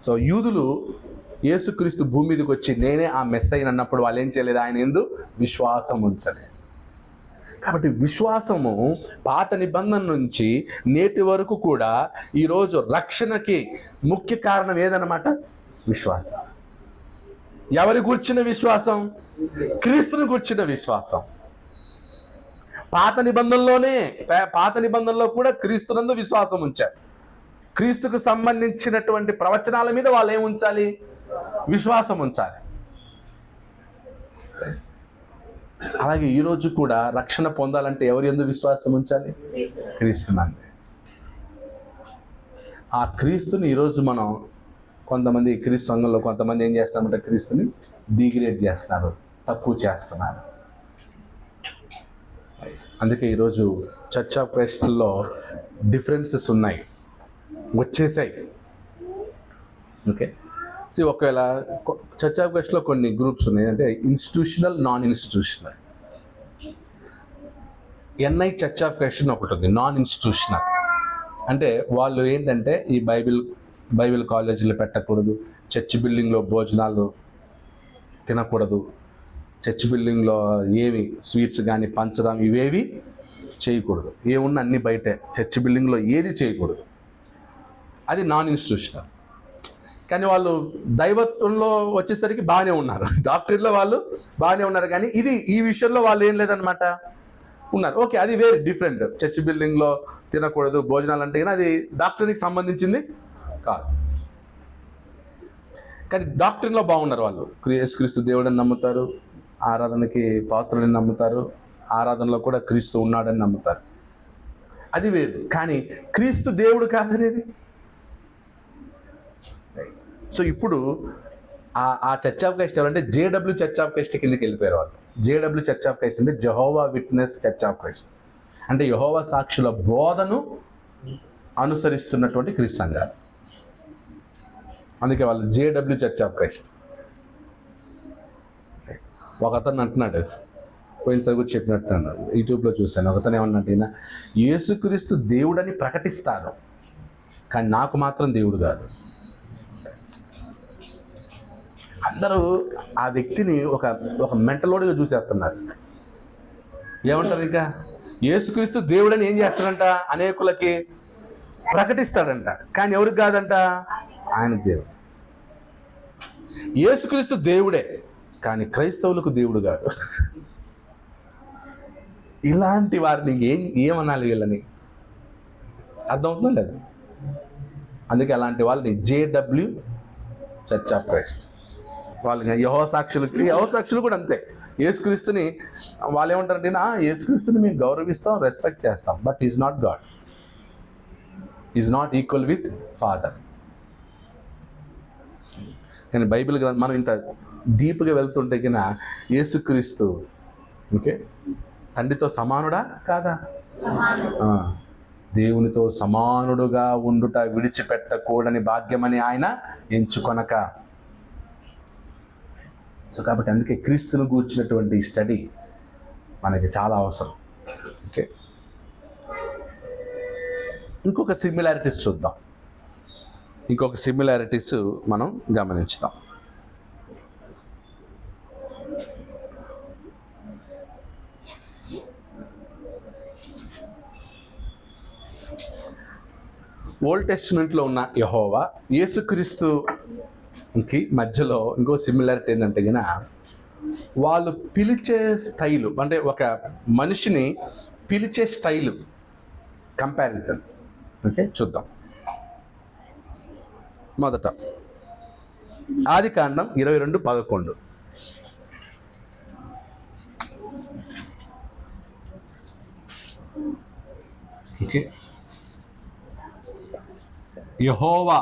సో యూదులు యేసుక్రీస్తు భూమి మీదకి వచ్చి నేనే ఆ మెస్సయ్య అన్నప్పుడు వాళ్ళు ఏం చేయలేదు, ఆయన యందు విశ్వాసం ఉంచలేదు. కాబట్టి విశ్వాసము పాత నిబంధన నుంచి నేటి వరకు కూడా ఈరోజు రక్షణకి ముఖ్య కారణం ఏదన్నమాట, విశ్వాసం. ఎవరి గూర్చిన విశ్వాసం? క్రీస్తుని గూర్చిన విశ్వాసం. పాత నిబంధనలో కూడా క్రీస్తునందు విశ్వాసం ఉంచారు. క్రీస్తుకు సంబంధించినటువంటి ప్రవచనాల మీద వాళ్ళు ఏం ఉంచాలి, విశ్వాసం ఉంచాలి. అలాగే ఈరోజు కూడా రక్షణ పొందాలంటే ఎవరి యందు విశ్వాసం ఉంచాలి, క్రీస్తునందు. ఆ క్రీస్తుని ఈరోజు మనం కొంతమంది క్రీస్తు సంఘంలో కొంతమంది ఏం చేస్తారంటే క్రీస్తుని డిగ్రేడ్ చేస్తున్నారు, తక్కువ చేస్తున్నారు. అందుకే ఈరోజు చర్చ్ ఆఫ్ క్రైస్ట్లో డిఫరెన్సెస్ ఉన్నాయి, వచ్చేసాయి. ఓకే, సో ఒకవేళ చర్చ్ ఆఫ్ క్రైస్ట్లో కొన్ని గ్రూప్స్ ఉన్నాయి, అంటే institutional, non institutional. NI church of Christ ఒకటి ఉంది, నాన్ ఇన్స్టిట్యూషనల్. అంటే వాళ్ళు ఏంటంటే ఈ బైబిల్ కాలేజీలు పెట్టకూడదు, చర్చ్ బిల్డింగ్లో భోజనాలు తినకూడదు, చర్చ్ బిల్డింగ్లో ఏవి స్వీట్స్ కానీ పంచడం ఇవేవి చేయకూడదు, ఏమున్నా అన్నీ బయటే, చర్చ్ బిల్డింగ్లో ఏది చేయకూడదు. అది నాన్ ఇన్స్టిట్యూషనల్. కానీ వాళ్ళు దైవత్వంలో వచ్చేసరికి బాగానే ఉన్నారు, డాక్టరీలో వాళ్ళు బాగానే ఉన్నారు, కానీ ఈ విషయంలో వాళ్ళు ఏం లేదనమాట ఉన్నారు. ఓకే, అది వేరే డిఫరెంట్. చర్చ్ బిల్డింగ్లో తినకూడదు భోజనాలు అంటే కానీ అది డాక్టరీకి సంబంధించింది కాదు. కానీ డాక్టరీలో బాగున్నారు వాళ్ళు. యేసుక్రీస్తు దేవుడని నమ్ముతారు, ఆరాధనకి పాత్రని నమ్ముతారు, ఆరాధనలో కూడా క్రీస్తు ఉన్నాడని నమ్ముతారు, అది వేరు. కానీ క్రీస్తు దేవుడు కాదనేది. సో ఇప్పుడు ఆ చర్చ్ ఆఫ్ క్రైస్ట్ అంటే జేడబ్ల్యూ చర్చ్ ఆఫ్ క్రైస్ట్ కిందకి వెళ్ళిపోయారు వాళ్ళు. జేడబ్ల్యూ చర్చ్ ఆఫ్ క్రైస్ట్ అంటే Jehovah witness church of Christ, అంటే యెహోవా సాక్షుల బోధను అనుసరిస్తున్నటువంటి క్రీస్తు సంఘాలు. అందుకే వాళ్ళు జేడబ్ల్యూ చర్చ్ ఆఫ్ క్రైస్ట్. ఒక అతను అంటున్నాడు, పోయినసారి కూడా చెప్పినట్టు యూట్యూబ్లో చూశాను, ఒకతను ఏమన్నట్టు, యేసుక్రీస్తు దేవుడని ప్రకటిస్తారు కానీ నాకు మాత్రం దేవుడు కాదు. అందరూ ఆ వ్యక్తిని ఒక మెంటలోడిగా చూసేస్తున్నారు. ఏమంటారు, ఇంకా యేసుక్రీస్తు దేవుడని ఏం చేస్తాడంట, అనేకులకి ప్రకటిస్తాడంట, కానీ ఎవరికి కాదంట, ఆయనకు దేవుడు. యేసుక్రీస్తు దేవుడే కానీ క్రైస్తవులకు దేవుడు కాదు. ఇలాంటి వారిని ఏమనాలి, వీళ్ళని అర్థమవుతుందా లేదు? అందుకే అలాంటి వాళ్ళని జేడబ్ల్యూ చర్చ్ ఆఫ్ క్రైస్ట్ వాళ్ళకి యెహోవా సాక్షులు కూడా అంతే. యేసుక్రీస్తుని వాళ్ళు ఏమంటారంటే, యేసుక్రీస్తుని మేము గౌరవిస్తాం, రెస్పెక్ట్ చేస్తాం, but is not God, is not equal with father. కానీ బైబిల్ గ్రంథం మనం ఇంత డీప్గా వెళ్తుంటే కన్నా యేసుక్రీస్తు ఓకే తండ్రితో సమానుడా కాదా? దేవునితో సమానుడుగా ఉండుట విడిచిపెట్టకూడని భాగ్యమని ఆయన ఎంచుకొనక. సో కాబట్టి అందుకే క్రీస్తును గూర్చినటువంటి స్టడీ మనకి చాలా అవసరం. ఓకే, ఇంకొక సిమిలారిటీస్ చూద్దాం. ఇంకొక సిమిలారిటీస్ మనం గమనించుదాం. ఓల్డ్ టెస్టిమెంట్లో ఉన్న యెహోవా యేసుక్రీస్తుకి మధ్యలో ఇంకో సిమిలారిటీ ఏంటంటే కనుక వాళ్ళు పిలిచే స్టైలు, అంటే ఒక మనిషిని పిలిచే స్టైలు కంపారిజన్. ఓకే, చూద్దాం. మొదట ఆదికాండం 22:11. ఓకే, యెహోవా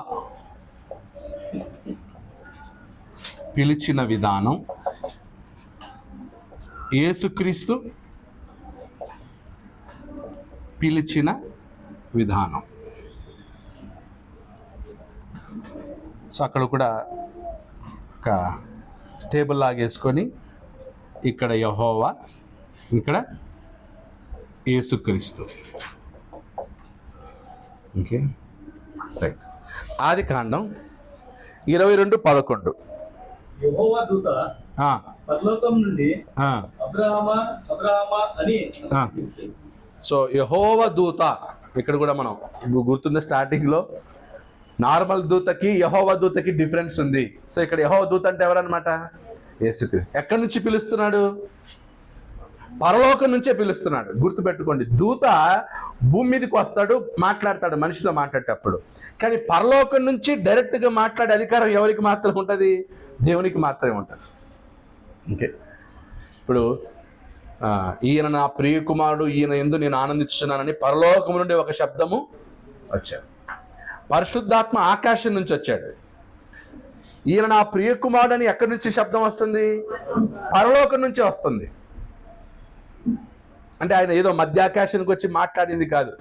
పిలిచిన విధానం, యేసుక్రీస్తు పిలిచిన విధానం. సో అక్కడ కూడా ఒక స్టేబుల్ లాగేసుకొని ఇక్కడ యెహోవా, ఇక్కడ యేసుక్రీస్తు. Okay, right. ఆదికాండం 22:11. యెహోవా దూత పరలోకం నుండి అబ్రహామా అబ్రహామా అని. సో యెహోవా దూత ఇక్కడ కూడా మనం గుర్తుంది, స్టార్టింగ్లో నార్మల్ దూతకి యెహోవా దూతకి డిఫరెన్స్ ఉంది. సో ఇక్కడ యెహోవా దూత అంటే ఎవరన్నమాట? యేసుక్రీస్తు. ఎక్కడి నుంచి పిలుస్తున్నాడు? పరలోకం నుంచే పిలుస్తున్నాడు. గుర్తుపెట్టుకోండి, దూత భూమి మీదకి వస్తాడు, మాట్లాడతాడు, మనిషితో మాట్లాడేటప్పుడు. కానీ పరలోకం నుంచి డైరెక్ట్గా మాట్లాడే అధికారం ఎవరికి మాత్రం ఉంటుంది? దేవునికి మాత్రమే ఉంటుంది. ఓకే, ఇప్పుడు ఈయన నా ప్రియ కుమారుడు, ఈయన యందు నేను ఆనందించున్నానని పరలోకం నుండి ఒక శబ్దము వచ్చాడు. పరిశుద్ధాత్మ ఆకాశం నుంచి వచ్చాడు. ఈయన నా ప్రియ కుమారుడు అని ఎక్కడి నుంచి శబ్దం వస్తుంది? పరలోకం నుంచి వస్తుంది. అంటే ఆయన ఏదో మధ్యాకాశానికి వచ్చి మాట్లాడింది కాదు,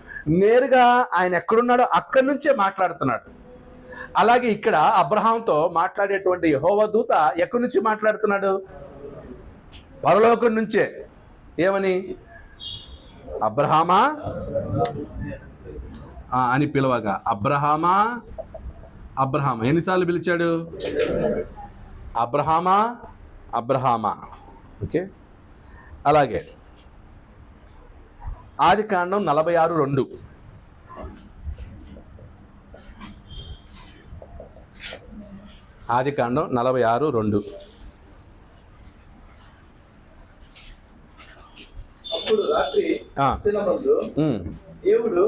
నేరుగా ఆయన ఎక్కడున్నాడో అక్కడి నుంచే మాట్లాడుతున్నాడు. అలాగే ఇక్కడ అబ్రహాంతో మాట్లాడేటువంటి యెహోవా దూత ఎక్కడి నుంచి మాట్లాడుతున్నాడు? పరలోకం నుంచే. ఏమని? అబ్రహామా అని పిలవగా, అబ్రహామా అబ్రహామా ఎన్నిసార్లు పిలిచాడు? అబ్రహామా అబ్రహామా. ఓకే, అలాగే ఆదికాండం 46:2. ఆదికాండం 46:2. అప్పుడు రాత్రి దర్శనమందు దేవుడు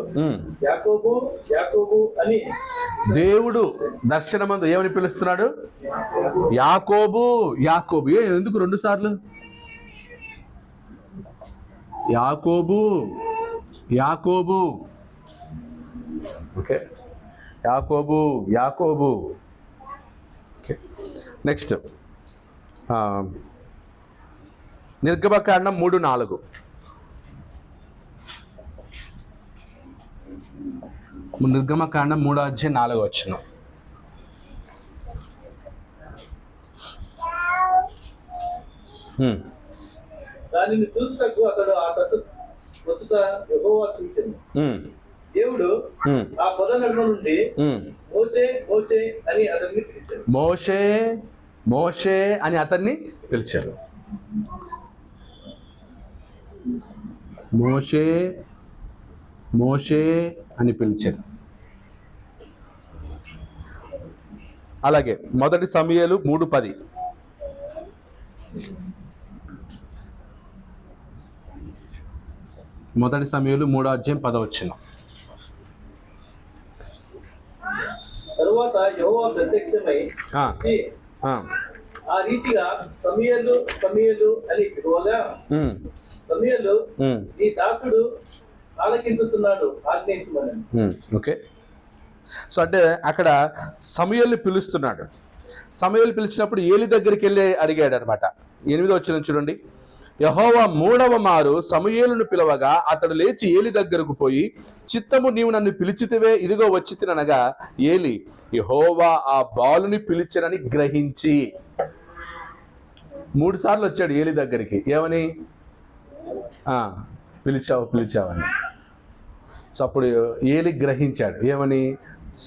యాకోబు యాకోబు అని. దేవుడు దర్శనమందు ఏమని పిలుస్తున్నాడు? యాకోబు యాకోబు. ఎందుకు 2 సార్లు? యాకోబు యాకోబు. ఓకే, యాకోబు యాకోబు. ఓకే, నెక్స్ట్ నిర్గమకాండం 3:4. నిర్గమకాండం 3:4. దానిని చూసుటకు అతడు ఆ తట్టు వచ్చుట యెహోవా చూచెను. దేవుడు ఆ పొద నడుమ నుండి మోషే మోషే అని అతన్ని పిలిచాడు. మోషే మోషే అని అతన్ని పిలిచాడు. మోషే మోషే అని పిలిచాడు. అలాగే 1 సమూయేలు 3:10. 1 సమూయేలు 3:10. తరువాత యెహోవా ప్రత్యక్షమై ఆ రీతిగా సమూయేలు సమూయేలు అని పిలువగా, సమూయేలు నీ దాసుడు ఆలకించుతున్నాడు, ఆజ్ఞయించమని. ఓకే, సో అంటే అక్కడ సమూయేలుని పిలుస్తున్నాడు. సమూయేలు పిలిచినప్పుడు ఏలి దగ్గరికి వెళ్ళి అడిగాడు అనమాట. 8వ వచనం చూడండి. యెహోవా 3వ మారు సమూయేలును పిలవగా అతడు లేచి ఏలి దగ్గరకు పోయి, చిత్తము నీవు నన్ను పిలిచితివే, ఇదిగో వచ్చి తిననగా ఏలి యెహోవా ఆ బాలుని పిలిచినని గ్రహించి. 3 సార్లు వచ్చాడు ఏలి దగ్గరికి. ఏమని? పిలిచావని. సో అప్పుడు ఏలి గ్రహించాడు. ఏమని?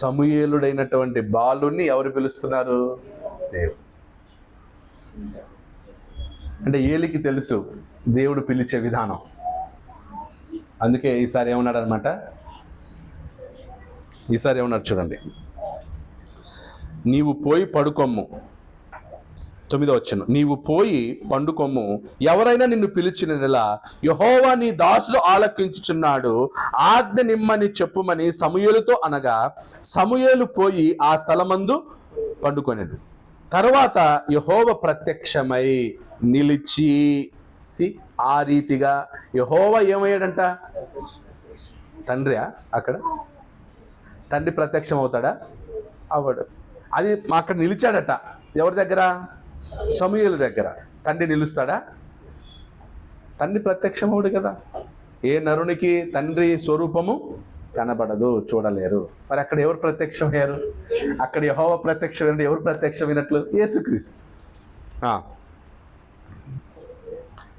సమూయేలుడైనటువంటి బాలుని ఎవరు పిలుస్తున్నారు? దేవుడు. అంటే ఏలికి తెలుసు దేవుడు పిలిచే విధానం. అందుకే ఈసారి ఏమన్నాడు అనమాట? ఈసారి ఏమన్నాడు చూడండి. నీవు పోయి పడుకొమ్ము. 9వ వచనం. నీవు పోయి పండుకొమ్ము, ఎవరైనా నిన్ను పిలిచిన నెల యెహోవా నీ దాసుడు ఆలకించుచున్నాడు, ఆజ్ఞ నిమ్మని చెప్పుమని సమూయేలుతో అనగా, సమూయేలు పోయి ఆ స్థలమందు పండుకొనెను. తర్వాత యెహోవా ప్రత్యక్షమై నిలిచి. ఆ రీతిగా యెహోవా ఏమయ్యాడంట? తండ్రియా? అక్కడ తండ్రి ప్రత్యక్షం అవుతాడా? అవడు. అది అక్కడ నిలిచాడట. ఎవరి దగ్గర? సమూయేలు దగ్గర. తండ్రి నిలుస్తాడా? తండ్రి ప్రత్యక్షం అవడు కదా. ఏ నరునికి తండ్రి స్వరూపము కనబడదు, చూడలేరు. మరి అక్కడ ఎవరు ప్రత్యక్షమయ్యారు? అక్కడ యెహోవా ప్రత్యక్షమైనట్టు ఎవరు ప్రత్యక్షమైనట్లు? యేసుక్రీస్తు.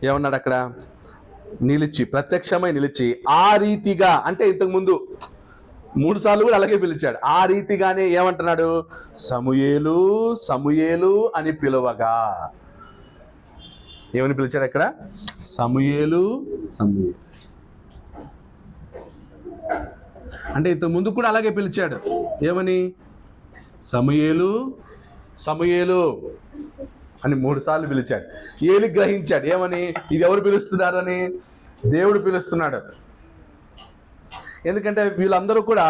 ఏమన్నాడు అక్కడ? నిలిచి, ప్రత్యక్షమై నిలిచి, ఆ రీతిగా, అంటే ఇంతకుముందు 3 సార్లు కూడా అలాగే పిలిచాడు. ఆ రీతిగానే ఏమంటున్నాడు? సమూయేలు సమూయేలు అని పిలువగా. ఏమని పిలిచాడు అక్కడ? సమూయేలు సమూయేలు. అంటే ఇంతకు ముందు కూడా అలాగే పిలిచాడు. ఏమని? సమూయేలు సమూయేలు అని 3 సార్లు పిలిచాడు. ఏలి గ్రహించాడు. ఏమని? ఇది ఎవరు పిలుస్తున్నారని? దేవుడు పిలుస్తున్నాడు. ఎందుకంటే వీళ్ళందరూ కూడా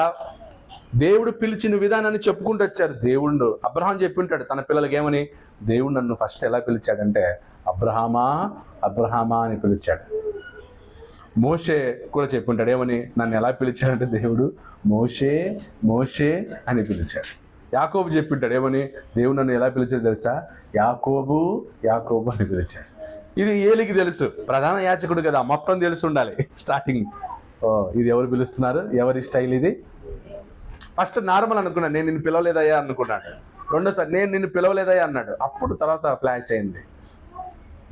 దేవుడు పిలిచిన విధానాన్ని చెప్పుకుంటూ వచ్చారు. దేవుడు అబ్రహాం చెప్పి ఉంటాడు తన పిల్లలకి ఏమని? దేవుడు నన్ను ఫస్ట్ ఎలా పిలిచాడంటే అబ్రహామా అబ్రహామా అని పిలిచాడు. మోషే కూడా చెప్పి ఉంటాడు. ఏమని? నన్ను ఎలా పిలిచాడంటే దేవుడు మోషే మోషే అని పిలిచాడు. యాకోబు చెప్పింటాడు. ఏమని? దేవుడు నన్ను ఎలా పిలిచాడు తెలుసా? యాకోబు యాకోబు అని పిలిచాడు. ఇది ఏలికి తెలుసు, ప్రధాన యాజకుడు కదా, మొత్తం తెలిసి ఉండాలి స్టార్టింగ్. ఇది ఎవరు పిలుస్తున్నారు? ఎవరి స్టైల్ ఇది? ఫస్ట్ నార్మల్ అనుకున్నాడు, నేను నిన్ను పిలవలేదయ్యా అనుకున్నాడు. రెండోసారి నేను నిన్ను పిలవలేదయ్యా అన్నాడు. అప్పుడు తర్వాత ఫ్లాష్ అయింది.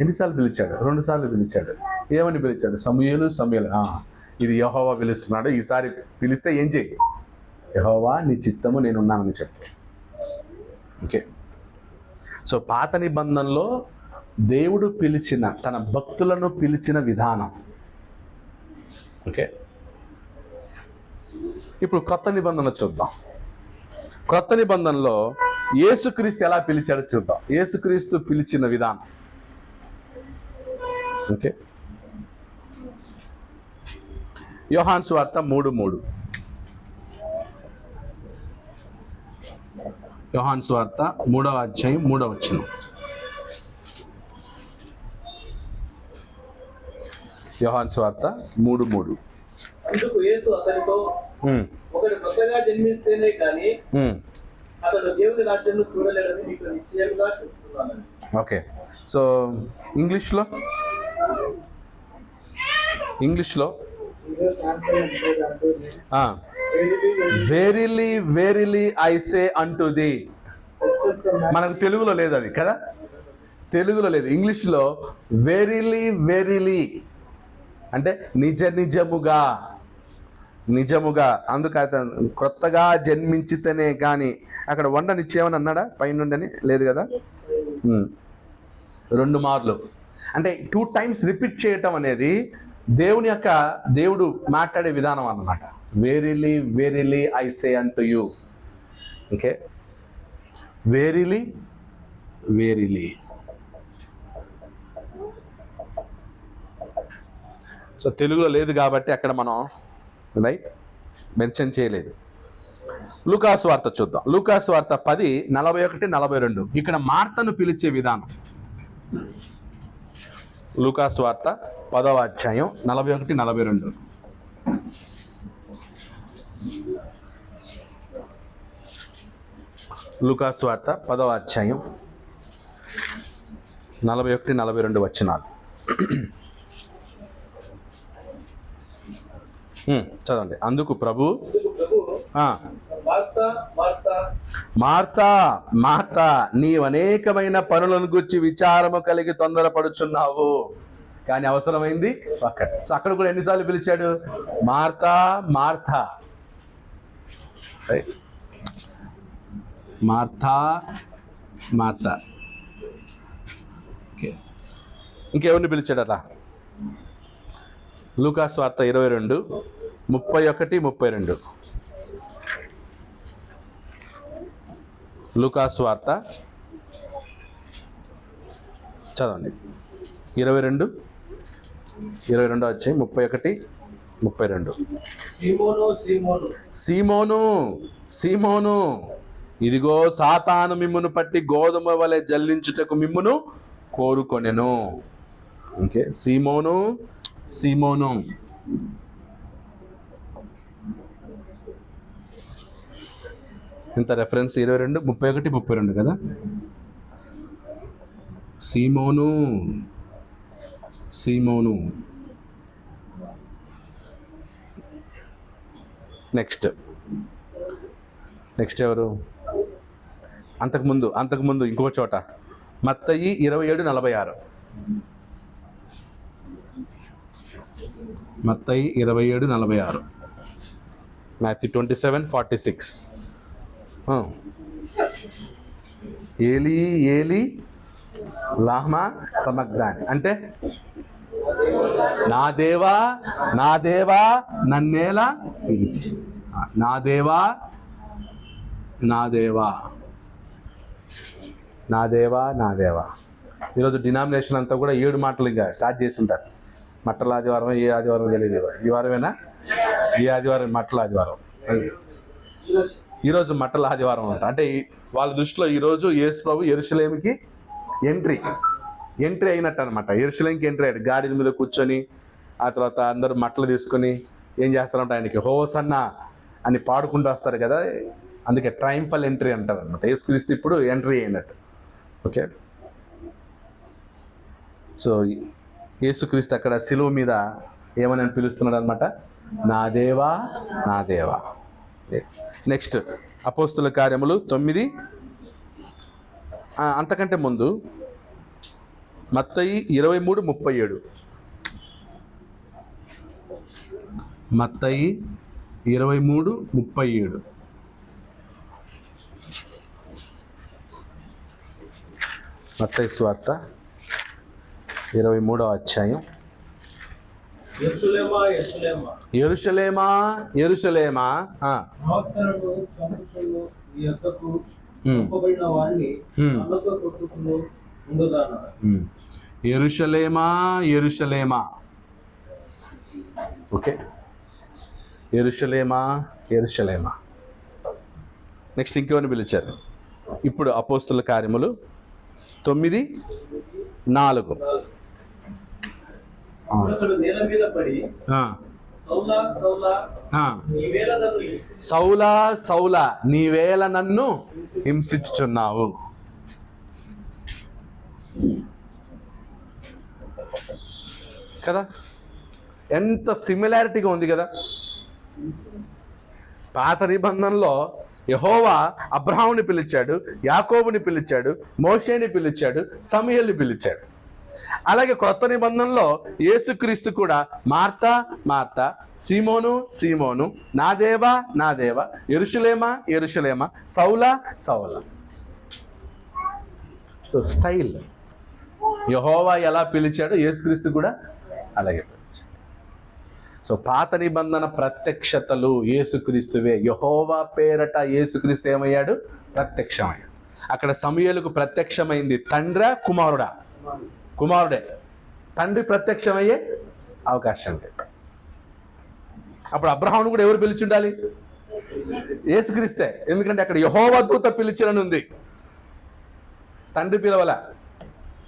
ఎన్నిసార్లు పిలిచాడు? 2 సార్లు పిలిచాడు. ఏమని పిలిచాడు? సమూయేలు సమూయేలు. ఇది యెహోవా పిలుస్తున్నాడు. ఈసారి పిలిస్తే ఏం చెయ్యి? యెహోవా నీ చిత్తము నేనున్నానని చెప్పు. ఓకే. సో పాత నిబంధనలో దేవుడు పిలిచిన, తన భక్తులను పిలిచిన విధానం. ఓకే. ఇప్పుడు కొత్త నిబంధన చూద్దాం. కొత్త నిబంధనలో యేసుక్రీస్తు ఎలా పిలిచాడో చూద్దాం. యేసుక్రీస్తు పిలిచిన విధానం. ఓకే. యోహాను సువార్త 3:3. యోహాను సువార్త 3వ అధ్యాయం 3వ వచనం. యోహాను సువార్త 3:3. అందుకు యేసు అతనితో, ఒకడు కొత్తగా జన్మిస్తేనే కానీ అతడు దేవుని రాజ్యాన్ని చూడలేడని నీకు నిశ్చయంగా చెప్తున్నాను. ఓకే. సో ఇంగ్లీష్లో Jesus answered and said unto him, verily verily I say unto the. except a man మనకు తెలుగులో లేదు అది కదా, తెలుగులో లేదు. ఇంగ్లీష్లో వెరీలీ వెరీలీ అంటే నిజ నిజముగా నిజముగా. అందుకు అతను కొత్తగా జన్మించితేనే కానీ, అక్కడ వండనిచ్చేమని అన్నాడా పైనుండని? లేదు కదా. 2 మార్లు అంటే 2 టైమ్స్ రిపీట్ చేయటం అనేది దేవుడు మాట్లాడే విధానం అన్నమాట. Verily verily I say unto you. Okay. Verily verily. So తెలుగులో లేదు కాబట్టి అక్కడ మనం రైట్ మెన్షన్ చేయలేదు. లూకాసు వార్త చూద్దాం. లూకాసు వార్త 10:41-42. ఇక్కడ మార్తను పిలిచే విధానం. లూకాసు వార్త 10వ అధ్యాయం 41-42. లూకాసు వార్త 10వ అధ్యాయం 41-42 వచనాలు. చదవండి. అందుకు ప్రభు, మార్తా మార్తా నీవు అనేకమైన పనులను గురించి విచారము కలిగి తొందరపడుచున్నావు, కానీ అవసరమైంది ఒక్కటి. సో అక్కడ కూడా ఎన్నిసార్లు పిలిచాడు? Martha Martha. Martha Martha. Okay. ఇంకెవరిని పిలిచాడట? లూకాసు వార్త 22:31-32. లూకాసు వార్త చదవండి. 22 వచ్చాయి 31-32. సీమోను సీమోను ఇదిగో సాతాను మిమ్మును పట్టి గోధుమ వలె జల్లించుటకు మిమ్మును కోరుకొనెను. ఓకే. సీమోను సీమోను. ఇంత రెఫరెన్స్ 22-31-32 కదా. సీమోను సీమోను. నెక్స్ట్ ఎవరు? అంతకుముందు ఇంకో చోట మత్తయి 27:46. మత్తయి 27:46. మాథ్యూ 27:46. ఏలీ ఏలీ లామా సమగ్రాని అంటే నా దేవా నన్నేలా పిలిచి. నా దేవా ఈరోజు డినామినేషన్ అంతా కూడా 7 మాటలు ఇంకా స్టార్ట్ చేసి ఉంటారు. మట్టల ఆదివారం, ఏ ఆదివారం తెలియదు. ఈ వారమేనా? ఈ ఆదివారం మట్టల ఆదివారం. ఈరోజు మట్టల ఆదివారం అంట. అంటే వాళ్ళ దృష్టిలో ఈరోజు యేసు ప్రభు యెరూషలేముకి ఎంట్రీ అయినట్టు అనమాట. యెరూషలేంకి ఎంట్రీ అయ్యాడు. గాడిద మీద కూర్చొని ఆ తర్వాత అందరూ మట్టలు తీసుకొని ఏం చేస్తారంటే ఆయనకి హోసన్నా అని పాడుకుంటూ వస్తారు కదా. అందుకే ట్రయంఫల్ ఎంట్రీ అంటారు అనమాట. యేసుక్రీస్తు ఇప్పుడు ఎంట్రీ అయినట్టు. ఓకే, సో యేసుక్రీస్తు అక్కడ సిలువ మీద ఏమని పిలుస్తున్నాడు అనమాట? నా దేవా. నెక్స్ట్ అపోస్తుల కార్యములు 9. అంతకంటే ముందు మత్తయి 23:37. మత్తయి 23:37. మత్తయి సువార్త 23వ అధ్యాయం. యెరూషలేమా ప్రవక్తలను చంపుచున్న నీ యొద్దకు పంపబడిన వారిని కళ్ళతో కొట్టుకుని ఉండగాన. యెరూషలేమా. ఓకే, యెరూషలేమా. నెక్స్ట్ ఇంకెవరిని పిలిచారు? ఇప్పుడు అపోస్తుల కార్యములు 9:4. అతడు నేల మీద పడి సౌలా సౌలా నీవేళ నన్ను హింసించుచున్నావు. కదా, ఎంత సిమిలారిటీగా ఉంది కదా. పాత నిబంధనలో యెహోవా అబ్రహాముని పిలిచాడు, యాకోబుని పిలిచాడు, మోషేని పిలిచాడు, సమూయేలుని పిలిచాడు. అలాగే క్రొత్త నిబంధనలో యేసుక్రీస్తు కూడా మార్తా, సీమోను, నా దేవా యెరూషలేమా, సౌలా. సో స్టైల్ యెహోవా ఎలా పిలిచాడో యేసుక్రీస్తు కూడా అలాగే పిలిచాడు. సో పాత నిబంధన ప్రత్యక్షతలు యేసుక్రీస్తువే. యెహోవా పేరట యేసుక్రీస్తు ఏమయ్యాడు? ప్రత్యక్షమయ్యాడు. అక్కడ సమూయేలుకు ప్రత్యక్షమైంది తండ్రా కుమారుడే. తండ్రి ప్రత్యక్షమయ్యే అవకాశం లేదు. అప్పుడు అబ్రహామును కూడా ఎవరు పిలిచి ఉండాలి? యేసుక్రీస్తే. ఎందుకంటే అక్కడ యెహోవా దూత పిలిచినని ఉంది. తండ్రి పిలవల,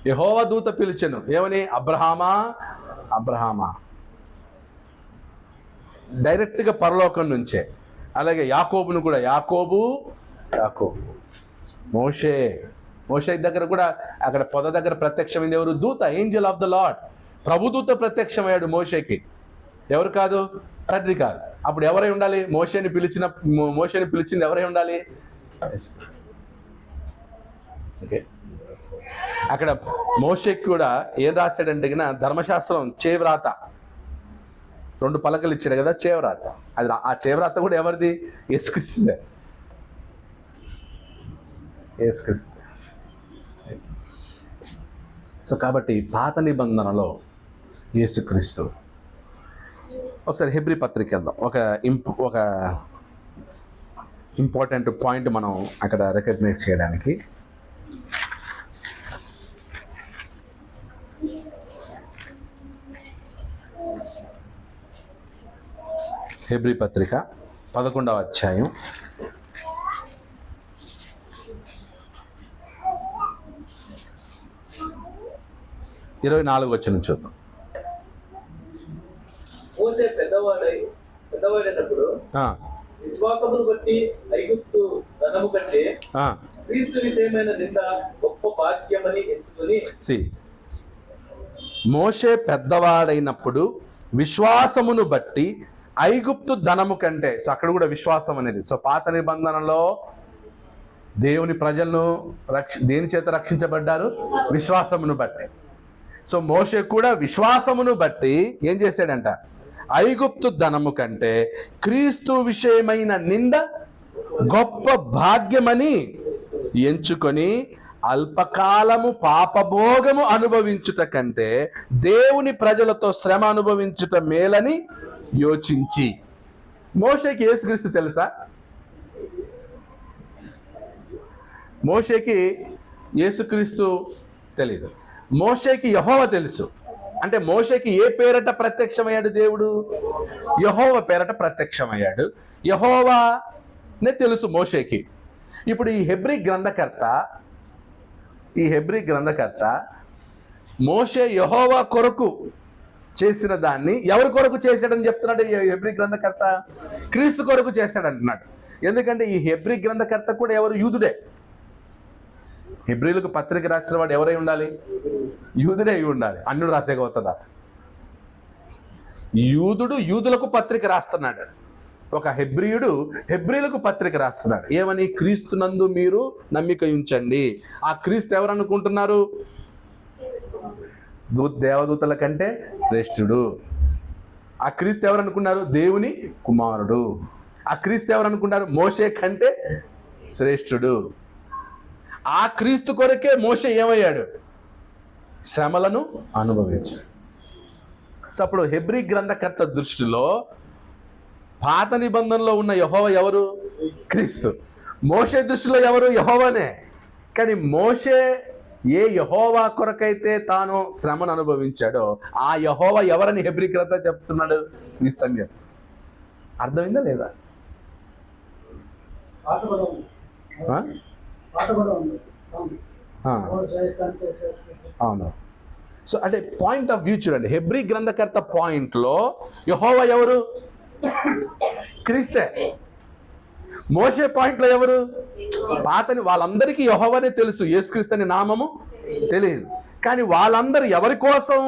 యెహోవా దూత పిలిచెను. ఏమని? అబ్రహామా. డైరెక్ట్గా పరలోకం నుంచే. అలాగే యాకోబును కూడా యాకోబు. మోషే దగ్గర కూడా అక్కడ పొద దగ్గర ప్రత్యక్షమైంది ఎవరు? దూత, ఏంజల్ ఆఫ్ ద లార్డ్. ప్రభుదూత ప్రత్యక్షమయ్యాడు మోషేకి. ఎవరు కాదు? తండ్రి కాదు. అప్పుడు ఎవరై ఉండాలి? మోషేని పిలిచింది ఎవరై ఉండాలి? ఓకే, అక్కడ మోషేకి కూడా ఏం రాశాడంటే ధర్మశాస్త్రం చేవ్రాత 2 పలకలు ఇచ్చాడు కదా, చేవ్రాత. అది ఆ చేవ్రాత కూడా ఎవరిది? యేసుక్రీస్తుదే. సో కాబట్టి పాత నిబంధనలో యేసుక్రీస్తు. ఒకసారి హెబ్రీ పత్రిక వెళ్దాం. ఒక ఇంపార్టెంట్ పాయింట్ మనం అక్కడ రికగ్నైజ్ చేయడానికి. హెబ్రీ పత్రిక 11వ అధ్యాయం 24వ వచనం చూద్దాం. మోషే పెద్దవాడైనప్పుడు విశ్వాసమును బట్టి ఐగుప్తు ధనము కంటే క్రీస్తు విషయమైన నింద గొప్ప భాగ్యమని ఎంచుకొని. మోషే పెద్దవాడైనప్పుడు విశ్వాసమును బట్టి ఐగుప్తు ధనము కంటే, సో అక్కడ కూడా విశ్వాసం అనేది. సో పాత నిబంధనలో దేవుని ప్రజలను దేని చేత రక్షించబడ్డారు? విశ్వాసమును బట్టి. సో మోషే కూడా విశ్వాసమును బట్టి ఏం చేశాడంట? ఐగుప్తు ధనము కంటే క్రీస్తు విషయమైన నింద గొప్ప భాగ్యమని ఎంచుకొని అల్పకాలము పాపభోగము అనుభవించుట కంటే దేవుని ప్రజలతో శ్రమ అనుభవించుట మేలని యోచించి. మోషేకి యేసుక్రీస్తు తెలుసా? మోషేకి యేసుక్రీస్తు తెలీదు. మోషేకి యెహోవా తెలుసు. అంటే మోషేకి ఏ పేరట ప్రత్యక్షమయ్యాడు దేవుడు? యెహోవా పేరట ప్రత్యక్షమయ్యాడు. యెహోవానే తెలుసు మోషేకి. ఇప్పుడు ఈ హెబ్రీ గ్రంథకర్త మోషే యెహోవా కొరకు చేసిన దాన్ని ఎవరి కొరకు చేశాడని చెప్తున్నాడు? ఈ హెబ్రీ గ్రంథకర్త క్రీస్తు కొరకు చేశాడు అంటున్నాడు. ఎందుకంటే ఈ హెబ్రీ గ్రంథకర్త కూడా ఎవరు? యూదుడే. హెబ్రీలకు పత్రిక రాసిన వాడు ఎవరై ఉండాలి? యూదుడే అయి ఉండాలి. అన్యుడు రాసేగవుతుందా? యూదుడు యూదులకు పత్రిక రాస్తున్నాడు. ఒక హెబ్రీయుడు హెబ్రీలకు పత్రిక రాస్తున్నాడు. ఏమని? క్రీస్తునందు మీరు నమ్మిక ఉంచండి. ఆ క్రీస్తు ఎవరు అనుకుంటున్నారు? దేవదూతల కంటే శ్రేష్ఠుడు. ఆ క్రీస్తు ఎవరు అనుకున్నారు? దేవుని కుమారుడు. ఆ క్రీస్తు ఎవరు అనుకున్నారు? మోషే కంటే శ్రేష్ఠుడు. ఆ క్రీస్తు కొరకే మోషే ఏమయ్యాడు? శ్రమలను అనుభవించాడు. సో అప్పుడు హెబ్రీ గ్రంథకర్త దృష్టిలో పాత నిబంధనలో ఉన్న యెహోవా ఎవరు? క్రీస్తు. మోషే దృష్టిలో ఎవరు? యెహోవానే. కానీ మోషే ఏ యెహోవా కొరకైతే తాను శ్రమను అనుభవించాడో ఆ యెహోవా ఎవరని హెబ్రీ గ్రంథం చెప్తున్నాడు? క్రీస్తు అని చెప్తాడు. అర్థమైందా లేదా? అవును. సో అంటే పాయింట్ ఆఫ్ వ్యూ చూడండి. హెబ్రీ గ్రంథకర్త పాయింట్లో యెహోవా ఎవరు? క్రీస్తే. మోషే పాయింట్లో ఎవరు? వాళ్ళందరికీ యెహోవానే తెలుసు, యేసుక్రీస్తు అనే నామము తెలియదు. కానీ వాళ్ళందరూ ఎవరి కోసం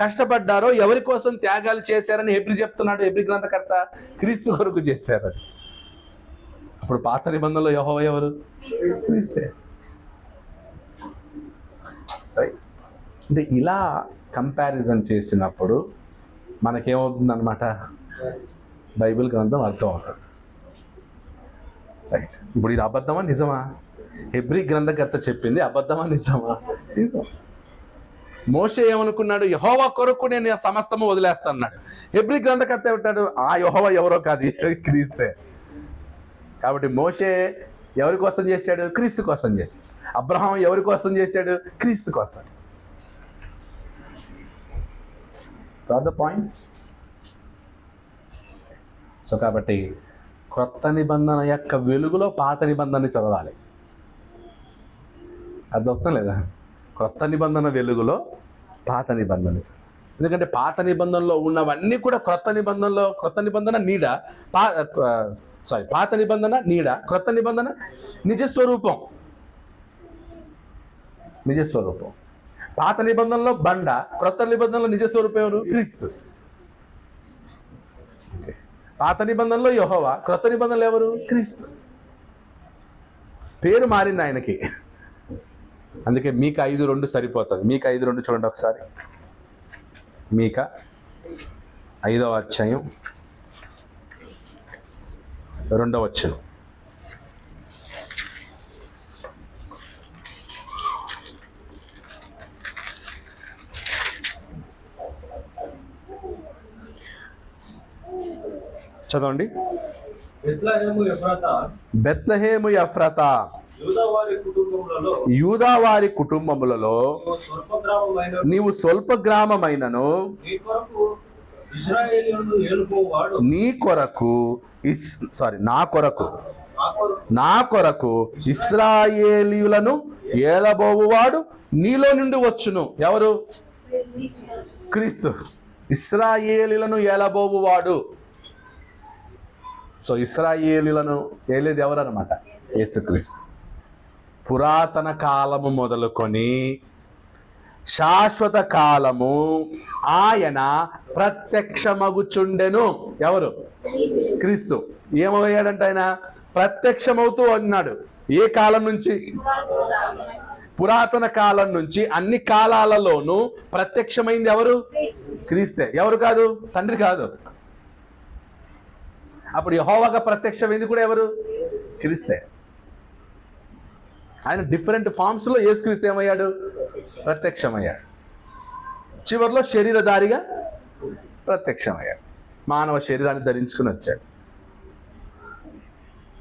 కష్టపడ్డారో, ఎవరి కోసం త్యాగాలు చేశారని హెబ్రీ చెప్తున్నాడు. హెబ్రీ గ్రంథకర్త క్రీస్తు కొరకు చేశారని. అప్పుడు పాత నిబంధనలో యెహోవా ఎవరు? క్రీస్తే. అంటే ఇలా కంపారిజన్ చేసినప్పుడు మనకేమవుతుందన్నమాట? బైబిల్ గ్రంథం అర్థం అవుతుంది. రైట్. ఇప్పుడు ఇది అబద్ధమా నిజమా? హెబ్రీ గ్రంథకర్త చెప్పింది అబద్ధమా నిజమా? నిజం. మోషే ఏమనుకున్నాడు? యెహోవా కొరకు నేను సమస్తము వదిలేస్తాన్నాడు. హెబ్రీ గ్రంథకర్త ఏమంటాడు? ఆ యెహోవా ఎవరో కాదు, క్రీస్తే. కాబట్టి మోషే ఎవరి కోసం చేశాడు? క్రీస్తు కోసం చేశాడు. అబ్రహాం ఎవరి కోసం చేశాడు? క్రీస్తు కోసం. Got the point? సో కాబట్టి క్రొత్త నిబంధన యొక్క వెలుగులో పాత నిబంధనని చదవాలి. అర్థమవుతుందా లేదా? క్రొత్త నిబంధన వెలుగులో పాత నిబంధన. ఎందుకంటే పాత నిబంధనలో ఉన్నవన్నీ కూడా క్రొత్త నిబంధన నీడ. పాత నిబంధన నీడ, క్రొత్త నిబంధన నిజస్వరూపం. పాత నిబంధనలో బండ, క్రొత్త నిబంధనలో నిజస్వరూపం ఎవరు? క్రీస్తు. పాత నిబంధనలో యెహోవా, క్రొత్త నిబంధనలు ఎవరు? క్రీస్తు. పేరు మారింది ఆయనకి. అందుకే మీకా 5:2 సరిపోతుంది. మీకా 5:2 చూడండి ఒకసారి. మీకా 5వ అధ్యాయం 2వ వచనం. చదవండి. బెత్లెహేము ఎఫ్రాతా యూదావారి కుటుంబములలో నీవు స్వల్ప గ్రామమైనను నా కొరకు ఇశ్రాయేలీయులను ఏలబోవువాడు నీలో నుండి వచ్చును. ఎవరు? క్రీస్తు. ఇశ్రాయేలీయులను ఏలబోవువాడు. సో ఇశ్రాయేలీయులను ఏలేది ఎవరన్నమాట? యేసుక్రీస్తు. పురాతన కాలము మొదలుకొని శాశ్వత కాలము ఆయన ప్రత్యక్షమగుచుండెను. ఎవరు? క్రీస్తు. ఏమయ్యాడంట ఆయన? ప్రత్యక్షమవుతూ ఉన్నాడు. ఏ కాలం నుంచి? పురాతన కాలం నుంచి అన్ని కాలాలలోనూ ప్రత్యక్షమైంది ఎవరు? క్రీస్తే. ఎవరు కాదు? తండ్రి కాదు. అప్పుడు యెహోవాగా ప్రత్యక్షమైంది కూడా ఎవరు? క్రీస్తే. ఆయన డిఫరెంట్ ఫామ్స్ లో యేసుక్రీస్తు ఏమయ్యాడు? ప్రత్యక్షమయ్యాడు. చివరిలో శరీరధారిగా ప్రత్యక్షమయ్యాడు. మానవ శరీరాన్ని ధరించుకుని వచ్చాడు.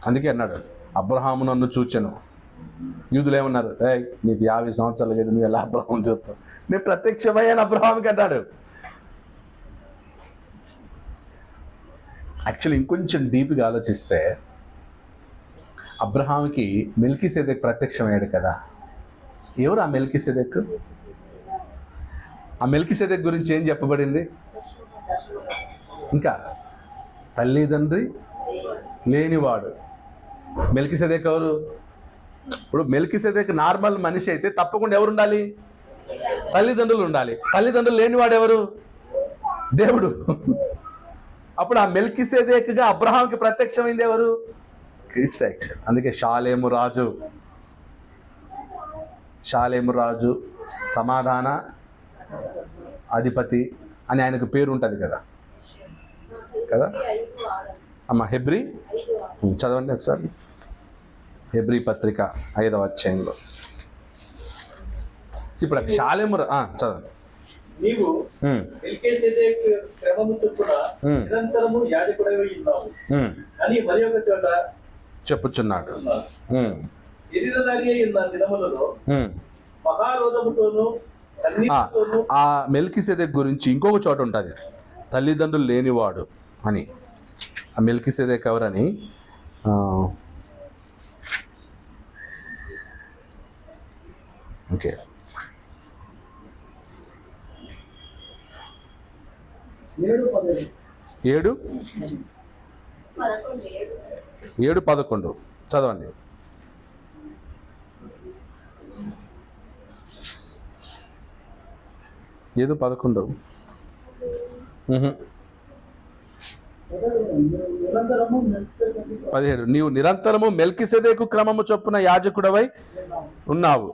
అందుకే అన్నాడు, అబ్రహాము నన్ను చూచెను. యూదులు ఏమన్నారు? నీకు 50 సంవత్సరాలు కదా, నువ్వు ఎలా అబ్రహాం చూస్తావు? నేను ప్రత్యక్షమయ్యాను అబ్రహాంకి అన్నాడు. యాక్చువల్లీ ఇంకొంచెం డీప్గా ఆలోచిస్తే అబ్రహాంకి మెల్కీసెదెక్ ప్రత్యక్షమయ్యాడు కదా. ఎవరు ఆ మెల్కీసెదెక్? ఆ మెల్కీసెదెక్ గురించి ఏం చెప్పబడింది? ఇంకా తల్లిదండ్రి లేనివాడు. మెల్కీసెదెక్ ఎవరు? ఇప్పుడు మెల్కీసెదెక్ నార్మల్ మనిషి అయితే తప్పకుండా ఎవరు ఉండాలి? తల్లిదండ్రులు ఉండాలి. తల్లిదండ్రులు లేనివాడు ఎవరు? దేవుడు. అప్పుడు ఆ మెల్కీసెదెక్గా అబ్రహాంకి ప్రత్యక్షమైంది ఎవరు? క్రీస్తు. అందుకే షాలేము రాజు, సమాధాన అధిపతి అని ఆయనకు పేరు ఉంటుంది కదా. అమ్మ హెబ్రీ చదవండి ఒకసారి. హెబ్రీ పత్రిక 5వ అధ్యాయంలో ఇప్పుడు షాలేము చదవండి. నీవు మెల్కీసెదెకు క్రమము చొప్పున నిరంతరము యాజకుడవై ఉన్నావు అని మరి ఒక చోట చెప్పుచున్నాడు. శరీరధారి అయి ఉన్న దినములలో మహారోధముతోను కన్నీటితోను. ఆ మెల్కీసెదెక్ గురించి ఇంకొక చోట ఉంటుంది, తల్లిదండ్రులు లేనివాడు అని. ఆ మెల్కీసెదెక్ ఎవరని ఓకే 7:11 చదవండి. ఏదో 11 17. నీవు నిరంతరము మెల్కీసెదెకు క్రమము చొప్పున యాజకుడవై ఉన్నావు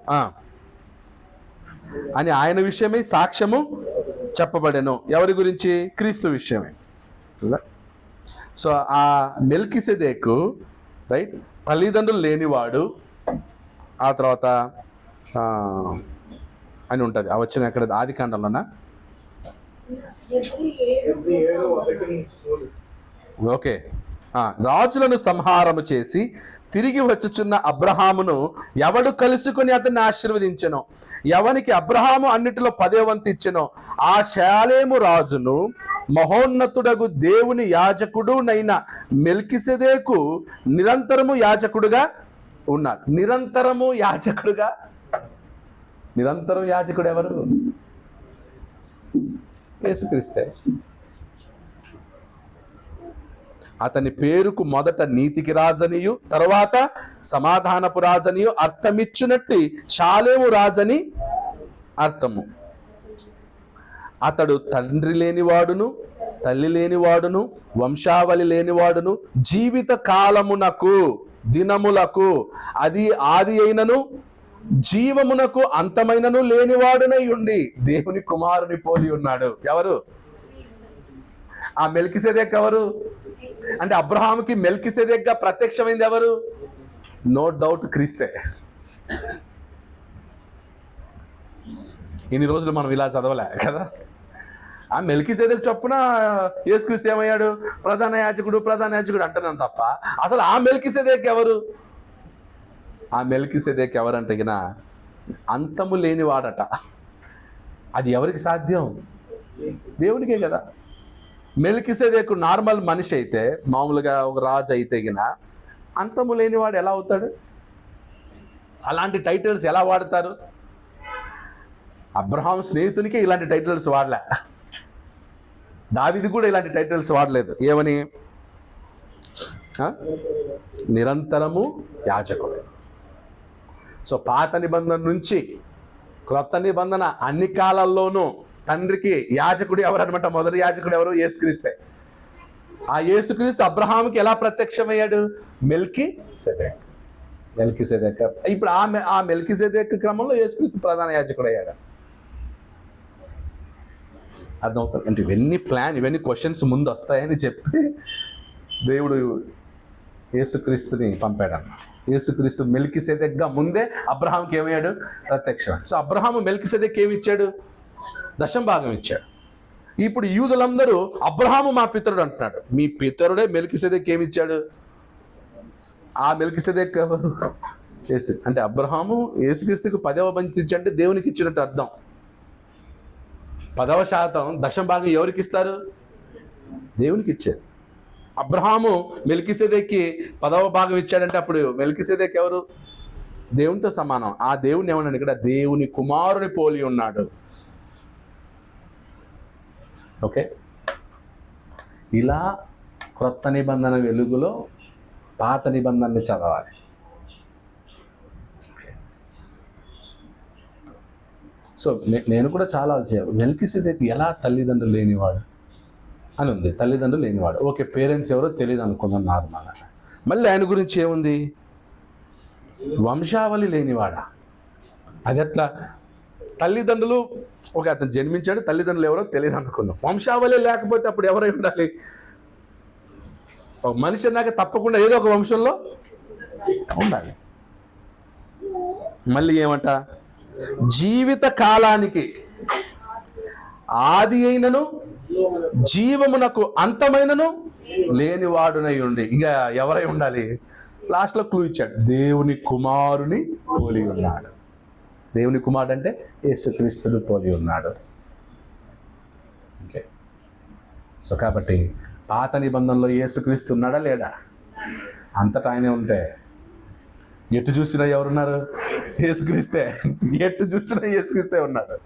అని ఆయన విషయమై సాక్ష్యము చెప్పబడెను. ఎవరి గురించి? క్రీస్తు విషయమే. సో ఆ మెల్కీసెదెకు రైట్, తల్లిదండ్రులు లేనివాడు. ఆ తర్వాత అని ఉంటుంది. ఆ వచ్చిన ఎక్కడ? ఆది కాండంలోనా? ఓకే. రాజులను సంహారము చేసి తిరిగి వచ్చుచున్న అబ్రహామును ఎవడు కలుసుకుని అతన్ని ఆశీర్వదించెనో, ఎవనికి అబ్రహాము అన్నిటిలో 10వ వంతు ఇచ్చెనో ఆ షాలేము రాజును మహోన్నతుడగు దేవుని యాజకుడు నైన మెల్కీసెదెకు నిరంతరము యాజకుడుగా ఉన్నాడు. నిరంతరం యాజకుడు ఎవరు? యేసుక్రీస్తే. అతని పేరుకు మొదట నీతికి రాజనియు తర్వాత సమాధానపు రాజనియు అర్థమిచ్చునట్టి షాలేము రాజని అర్థము. అతడు తండ్రి లేనివాడును తల్లి లేనివాడును వంశావళి లేనివాడును జీవిత కాలమునకు దినములకు అది ఆది అయినను జీవమునకు అంతమైనను లేనివాడునై ఉండి దేవుని కుమారుని పోలి ఉన్నాడు. ఎవరు? ఆ మెల్కీసెదెక్ ఎవరు అంటే అబ్రహాముకి మెల్కీసెదెక్గా ప్రత్యక్షమైంది ఎవరు? నో డౌట్ క్రీస్తే. ఇన్ని రోజులు మనం ఇలా చదవలే కదా. ఆ మెల్కీసెదెకు చొప్పున యేసుక్రీస్తు ఏమయ్యాడు? ప్రధాన యాజకుడు అంటున్నాం తప్ప అసలు ఆ మెల్కీసెదెక్ ఎవరు? ఆ మెల్కీసెదెక్ ఎవరంటే అంతము లేనివాడట. అది ఎవరికి సాధ్యం? దేవునికే కదా. మెల్కీసెదెకు నార్మల్ మనిషి అయితే, మామూలుగా ఒక రాజు అయితే అంతము లేనివాడు ఎలా అవుతాడు? అలాంటి టైటిల్స్ ఎలా వాడతారు? అబ్రహాం స్నేహితునికే ఇలాంటి టైటిల్స్ వాడలే. దావీదు కూడా ఇలాంటి టైటిల్స్ వాడలేదు. ఏమని? నిరంతరము యాజకుడు. సో పాత నిబంధన నుంచి క్రొత్త నిబంధన అన్ని కాలాల్లోనూ తండ్రికి యాజకుడు ఎవరనమాట? మొదటి యాజకుడు ఎవరు? యేసుక్రీస్తే. ఆ యేసుక్రీస్తు అబ్రహాముకి ఎలా ప్రత్యక్షమయ్యాడు? మెల్కీసెదెక్. ఇప్పుడు ఆ మెల్కీసెదెక్ క్రమంలో యేసుక్రీస్తు ప్రధాన యాజకుడు అయ్యాడు. అర్థమవుతుంది అంటే ఇవన్నీ క్వశ్చన్స్ ముందు వస్తాయని చెప్పి దేవుడు యేసుక్రీస్తుని పంపాడన్న. యేసుక్రీస్తు మెల్కీసెదెక్గా ముందే అబ్రహాంకి ఏమయ్యాడు? ప్రత్యక్షం. సో అబ్రహాము మెల్కీసెదెక్ ఏమి ఇచ్చాడు? దశమ భాగం ఇచ్చాడు. ఇప్పుడు యూదులందరూ అబ్రహాము మా పితరుడు అంటున్నాడు. మీ పితరుడే మెల్కీసెదెక్ ఏమి ఇచ్చాడు? ఆ మెల్కీసెదెక్ ఎవరు? యేసు. అంటే అబ్రహాము యేసుక్రీస్తుకు 10వ వంతు ఇచ్చంటే దేవునికి ఇచ్చినట్టు అర్థం. 10% దశమ భాగం ఎవరికి ఇస్తారు? దేవునికి ఇచ్చారు. అబ్రహాము మెల్కీసెదెక్కి 10వ భాగం ఇచ్చాడంటే అప్పుడు మెల్కీసెదెక్ ఎవరు? దేవునితో సమానం. ఆ దేవుని ఏమన్నాడు ఇక్కడ? దేవుని కుమారుని పోలి ఉన్నాడు. ఓకే, ఇలా క్రొత్త నిబంధన వెలుగులో పాత నిబంధనని చదవాలి. సో నేను కూడా చాలా మెల్కీసెదెక్ ఎలా తల్లిదండ్రులు లేనివాడు అని ఉంది. తల్లిదండ్రులు లేనివాడు. ఓకే, పేరెంట్స్ ఎవరో తెలియదు అనుకుందాం నార్మల్గా. మళ్ళీ ఆయన గురించి ఏముంది? వంశావళి లేనివాడా? అది ఎట్లా? తల్లిదండ్రులు ఓకే, అతను జన్మించాడు, తల్లిదండ్రులు ఎవరో తెలియదు అనుకుందాం. వంశావళి లేకపోతే అప్పుడు ఎవరై ఉండాలి? ఒక మనిషి అన్నాక తప్పకుండా ఏదో ఒక వంశంలో ఉండాలి. మళ్ళీ ఏమంట? జీవిత కాలానికి ఆది అయినను జీవమునకు అంతమైనను లేనివాడునై ఉండి. ఇంకా ఎవరై ఉండాలి? లాస్ట్లో క్లూ ఇచ్చాడు, దేవుని కుమారుని పోలి ఉన్నాడు. దేవుని కుమారుడు అంటే యేసుక్రీస్తుని పోలి ఉన్నాడు. ఓకే, సో కాబట్టి పాత నిబంధనలో యేసుక్రీస్తు ఉన్నాడా లేడా? అంతటా ఆయనే ఉంటే ఎటు చూసినా ఎవరున్నారు? యేసుక్రీస్తే. ఎటు చూసినా యేసుక్రీస్తే ఉన్నాడు.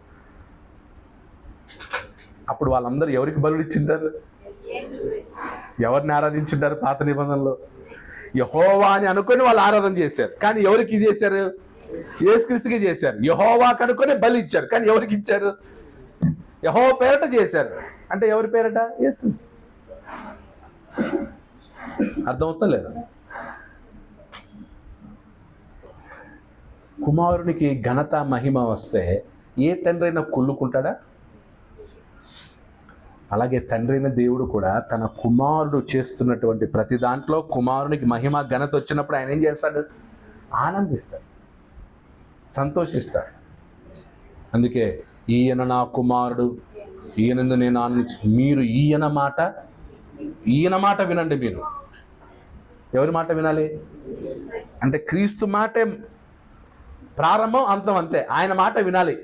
అప్పుడు వాళ్ళందరూ ఎవరికి బలులు ఇచ్చింటారు? ఎవరిని ఆరాధించుంటారు? పాత నిబంధనలో యెహోవా అని అనుకొని వాళ్ళు ఆరాధన చేశారు. కానీ ఎవరికి చేశారు? యేసుక్రీస్తుకి చేశారు. యెహోవాకు అనుకొని బలి ఇచ్చారు. కానీ ఎవరికి ఇచ్చారు? యెహోవా పేరట చేశారు. అంటే ఎవరి పేరట? యేసుక్రీస్తు. అర్థమవుతా లేదా? కుమారునికి ఘనత మహిమ వస్తే ఏ తండ్రి అయినా కుళ్ళుకుంటాడా? అలాగే తండ్రి అయిన దేవుడు కూడా తన కుమారుడు చేస్తున్నటువంటి ప్రతి దాంట్లో కుమారునికి మహిమ ఘనత వచ్చినప్పుడు ఆయన ఏం చేస్తాడు? ఆనందిస్తాడు, సంతోషిస్తాడు. అందుకే ఈయన నా కుమారుడు, ఈయనందు నేను ఆనందించు. మీరు ఈయన మాట వినండి. మీరు ఎవరి మాట వినాలి? అంటే క్రీస్తు మాటే ప్రారంభం, అంతం అంతే. ఆయన మాట వినాలి.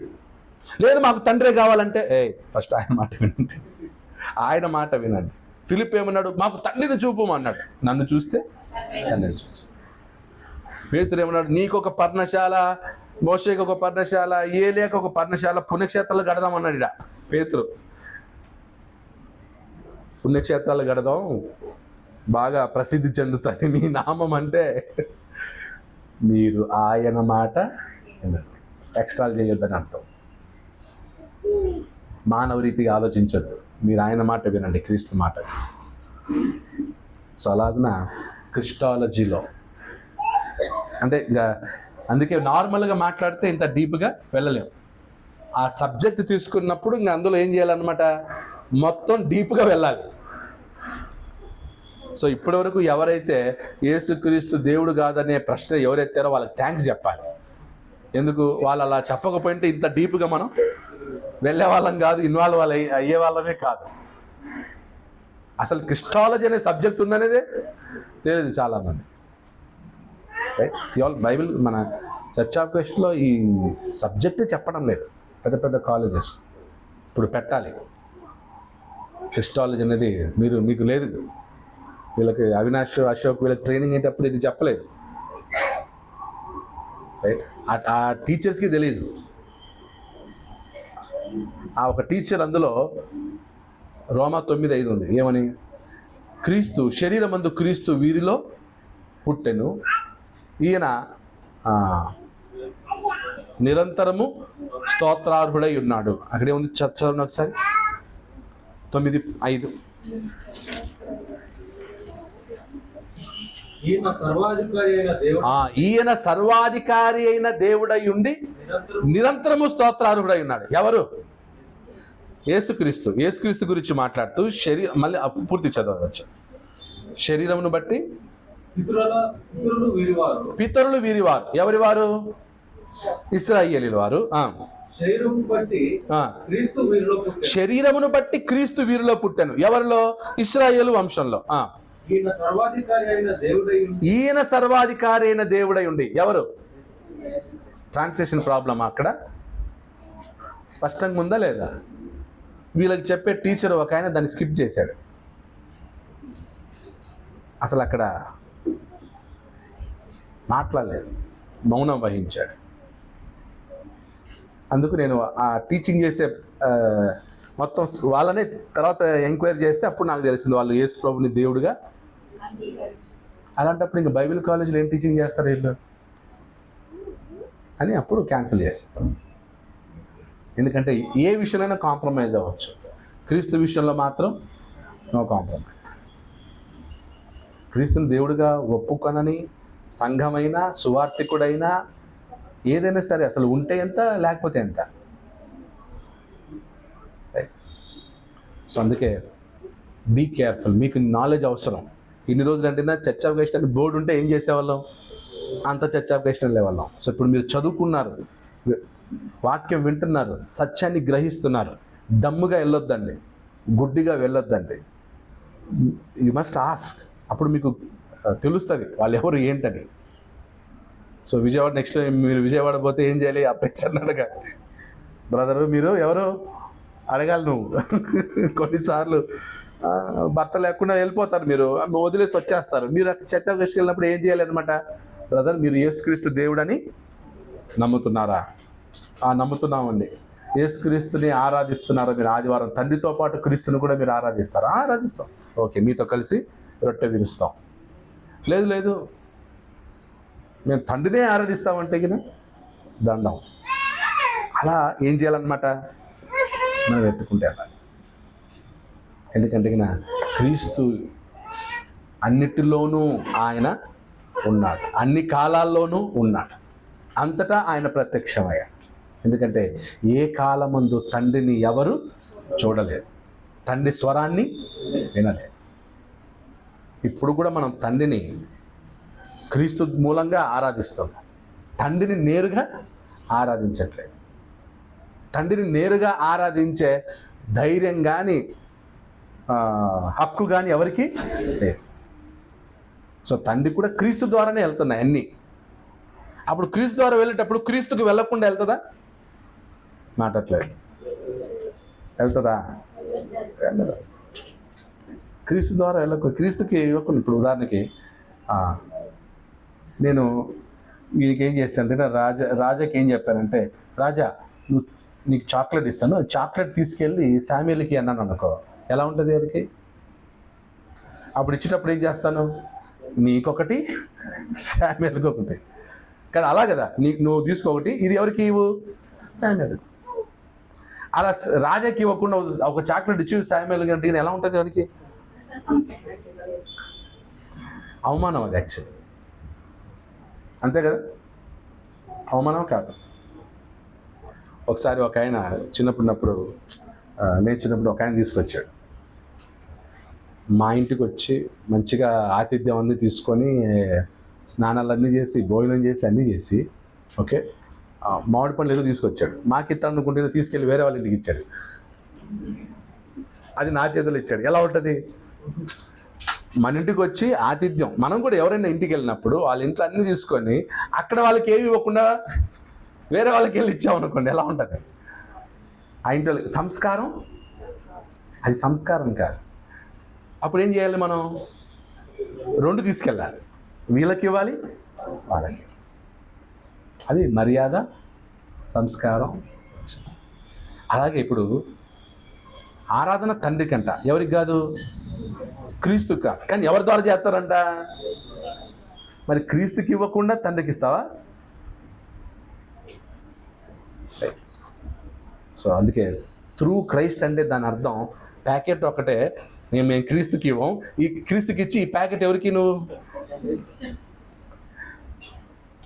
లేదు మాకు తండ్రే కావాలంటే ఫస్ట్ ఆయన మాట వినండి. ఆయన మాట వినండి. ఫిలిప్ ఏమన్నాడు? మాకు తండ్రిని చూపమన్నాడు. నన్ను చూస్తే తండ్రిని చూసి. పేతురు ఏమన్నాడు? నీకు ఒక పర్ణశాల, మోషేకి ఒక పర్ణశాల, ఏలియాకి ఒక పర్ణశాల, పుణ్యక్షేత్రాలు కడదామన్నాడు. ఇడ పేతురు పుణ్యక్షేత్రాలు కడదాం, బాగా ప్రసిద్ధి చెందుతుంది మీ నామం అంటే మీరు ఆయన మాట ఎక్స్ట్రాల్ చేయొద్దని అర్థం. మానవ రీతిగా ఆలోచించొద్దు. మీరు ఆయన మాట వినండి, క్రీస్తు మాట. సో అలాగున క్రిస్టాలజీలో అంటే అందుకే నార్మల్గా మాట్లాడితే ఇంత డీప్గా వెళ్ళలేము. ఆ సబ్జెక్ట్ తీసుకున్నప్పుడు ఇంకా అందులో ఏం చేయాలన్నమాట? మొత్తం డీప్గా వెళ్ళాలి. సో ఇప్పటి వరకు ఎవరైతే యేసుక్రీస్తు దేవుడు కాదనే ప్రశ్న ఎవరైతారో వాళ్ళకి థ్యాంక్స్ చెప్పాలి. ఎందుకు? వాళ్ళు అలా చెప్పకపోయింటే ఇంత డీప్గా మనం వెళ్ళే వాళ్ళం కాదు, ఇన్వాల్వ్ అయ్యే వాళ్ళమే కాదు. అసలు క్రిస్టాలజీ అనే సబ్జెక్ట్ ఉందనేదే తెలియదు చాలామంది. బైబిల్ మన చర్చ్ ఆఫ్ క్రైస్ట్లో ఈ సబ్జెక్టే చెప్పడం లేదు. పెద్ద పెద్ద కాలేజెస్ ఇప్పుడు పెట్టాలి క్రిస్టాలజీ అనేది. మీకు లేదు. వీళ్ళకి అవినాష్, అశోక్ వీళ్ళకి ట్రైనింగ్ అయ్యేటప్పుడు ఇది చెప్పలేదు. రైట్? ఆ టీచర్స్కి తెలియదు. ఆ ఒక టీచర్ అందులో రోమా 9:5 ఉంది. ఏమని? క్రీస్తు శరీరమందు క్రీస్తు వీరిలో పుట్టెను, ఈయన నిరంతరము స్తోత్రార్హుడై ఉన్నాడు. అక్కడే ఉంది, చదవండి ఒకసారి. 9:5. ఈయన సర్వాధికారి అయిన దేవుడు ఈయన సర్వాధికారి అయిన దేవుడై ఉండి నిరంతరము స్తోత్రార్హుడై ఉన్నాడు. ఎవరు? యేసుక్రీస్తు. యేసుక్రీస్తు గురించి మాట్లాడుతూ మళ్ళీ పూర్తి చదవచ్చు. శరీరమును బట్టి పితరులు వీరివారు. ఎవరి వారు? ఇశ్రాయేలీల వారు. శరీరమును బట్టి క్రీస్తు వీరిలో పుట్టాను. ఎవరిలో? ఇశ్రాయేలు వంశంలో. ఈయన సర్వాధికారి అయిన దేవుడై ఉండి. ఎవరు? ట్రాన్స్లేషన్ ప్రాబ్లమ్ అక్కడ స్పష్టంగా ఉందా లేదా? వీళ్ళకి చెప్పే టీచర్ ఒక ఆయన దాన్ని స్కిప్ చేశాడు. అసలు అక్కడ మాట్లాడలేదు, మౌనం వహించాడు. అందుకు నేను ఆ టీచింగ్ చేసే మొత్తం వాళ్ళనే తర్వాత ఎంక్వైరీ చేస్తే అప్పుడు నాకు తెలిసింది వాళ్ళు యేసు ప్రభుని దేవుడుగా. అలాంటప్పుడు ఇంకా బైబిల్ కాలేజీలో ఏం టీచింగ్ చేస్తారు వీళ్ళు అని అప్పుడు క్యాన్సిల్ చేస్తాం. ఎందుకంటే ఏ విషయంలోనైనా కాంప్రమైజ్ అవ్వచ్చు, క్రీస్తు విషయంలో మాత్రం నో కాంప్రమైజ్. క్రీస్తుని దేవుడిగా ఒప్పుకొనని సంఘమైనా సువార్థికుడైనా ఏదైనా సరే అసలు ఉంటే ఎంత లేకపోతే ఎంత. సో అందుకే బీ కేర్ఫుల్. మీకు నాలెడ్జ్ అవసరం. ఇన్ని రోజులు అంటే చర్చ్ ఆఫ్ క్రైస్ట్ అని బోర్డు ఉంటే ఏం చేసేవాళ్ళం? అంత చర్చ్ ఆఫ్ క్రైస్ట్ వెళ్ళేవాళ్ళం. సో ఇప్పుడు మీరు చదువుకున్నారు, వాక్యం వింటున్నారు, సత్యాన్ని గ్రహిస్తున్నారు. దమ్ముగా వెళ్ళొద్దండి, గుడ్డిగా వెళ్ళొద్దండి. You must ask. అప్పుడు మీకు తెలుస్తుంది వాళ్ళు ఎవరు ఏంటని. సో విజయవాడ నెక్స్ట్ టైం మీరు విజయవాడ పోతే ఏం చేయాలి? అప్పచ్చని అడగాలి. బ్రదరు మీరు ఎవరు అడగాలి నువ్వు. కొన్నిసార్లు భర్త లేకుండా వెళ్ళిపోతారు, మీరు వదిలేసి వచ్చేస్తారు. మీరు చర్చ వెళ్ళినప్పుడు ఏం చేయాలి అనమాట? బ్రదర్ మీరు యేసుక్రీస్తు దేవుడని నమ్ముతున్నారా? నమ్ముతున్నామండి. యేసుక్రీస్తుని ఆరాధిస్తున్నారా? మీరు ఆదివారం తండ్రితో పాటు క్రీస్తుని కూడా మీరు ఆరాధిస్తారా? ఆరాధిస్తాం. ఓకే, మీతో కలిసి రొట్టె విరుస్తాం. లేదు మేము తండ్రినే ఆరాధిస్తామంటే గిన దండం. అలా ఏం చేయాలన్నమాట? మనం ఎత్తుకుంటే వెళ్ళాలి. ఎందుకంటే గిన క్రీస్తు అన్నిటిలోనూ ఆయన ఉన్నాడు, అన్ని కాలాల్లోనూ ఉన్నాడు, అంతటా ఆయన ప్రత్యక్షమయ్యాడు. ఎందుకంటే ఏ కాలమందు తండ్రిని ఎవరు చూడలేదు, తండ్రి స్వరాన్ని వినలేదు. ఇప్పుడు కూడా మనం తండ్రిని క్రీస్తు మూలంగా ఆరాధిస్తున్నాం, తండ్రిని నేరుగా ఆరాధించట్లేదు. తండ్రిని నేరుగా ఆరాధించే ధైర్యం కానీ హక్కు కానీ ఎవరికి లేదు. సో తండ్రి కూడా క్రీస్తు ద్వారానే వెళ్తున్నాయి అన్నీ. అప్పుడు క్రీస్తు ద్వారా వెళ్ళేటప్పుడు క్రీస్తుకు వెళ్ళకుండా వెళ్తుందా? మాటట్లేదు. వెళ్తుందా? వెళ్ళదా. క్రీస్తు ద్వారా వెళ్ళకు, క్రీస్తుకి ఇవ్వకుండా. ఇప్పుడు ఉదాహరణకి నేను వీడికి ఏం చేస్తానంటే రాజాకి ఏం చెప్పానంటే, రాజా నీకు చాక్లెట్ ఇస్తాను, చాక్లెట్ తీసుకెళ్ళి శామ్యూల్కి అన్నాను అనుకో, ఎలా ఉంటుంది వారికి? అప్పుడు ఇచ్చేటప్పుడు ఏం చేస్తాను? నీకొకటి శామ్యూల్కి ఒకటి. కానీ అలా కదా, నువ్వు తీసుకోకటి, ఇది ఎవరికి ఇవ్వు? శామ్యూల్. అలా రాజాకి ఇవ్వకుండా ఒక చాక్లెట్ ఇచ్చి శామ్యూల్ అంటే ఎలా ఉంటుంది ఎవరికి? అవమానం అది యాక్చువల్లీ. అంతే కదా, అవమానం కాదు. ఒకసారి ఒక ఆయన చిన్నప్పుడు ఒక ఆయన తీసుకొచ్చాడు. మా ఇంటికి వచ్చి మంచిగా ఆతిథ్యం అన్నీ తీసుకొని స్నానాలన్నీ చేసి భోజనం చేసి అన్నీ చేసి ఓకే మామిడి పండ్లు ఏదో తీసుకొచ్చాడు. మాకు ఇస్తాను అనుకుంటే తీసుకెళ్ళి వేరే వాళ్ళ ఇంటికి ఇచ్చాడు. అది నా చేతులు ఇచ్చాడు. ఎలా ఉంటుంది? మన ఇంటికి వచ్చి ఆతిథ్యం, మనం కూడా ఎవరైనా ఇంటికి వెళ్ళినప్పుడు వాళ్ళ ఇంట్లో అన్నీ తీసుకొని అక్కడ వాళ్ళకి ఏమి ఇవ్వకుండా వేరే వాళ్ళకి వెళ్ళి ఇచ్చామనుకోండి, ఎలా ఉంటుంది? ఆ ఇంట్లో సంస్కారం, అది సంస్కారం కాదు. అప్పుడు ఏం చేయాలి? మనం రెండు తీసుకెళ్ళాలి, వీళ్ళకి ఇవ్వాలి, వాళ్ళకి. అది మర్యాద, సంస్కారం. అలాగే ఇప్పుడు ఆరాధన తండ్రికంట, ఎవరికి కాదు? క్రీస్తుకి కాదు. కానీ ఎవరి ద్వారా చేస్తారంట? మరి క్రీస్తుకి ఇవ్వకుండా తండ్రికి ఇస్తావా? సో అందుకే త్రూ క్రైస్ట్ అంటే దాని అర్థం ప్యాకెట్ ఒకటే, మేము క్రీస్తుకి ఇవ్వం, ఈ క్రీస్తుకి ఇచ్చి ఈ ప్యాకెట్ ఎవరికి నువ్వు,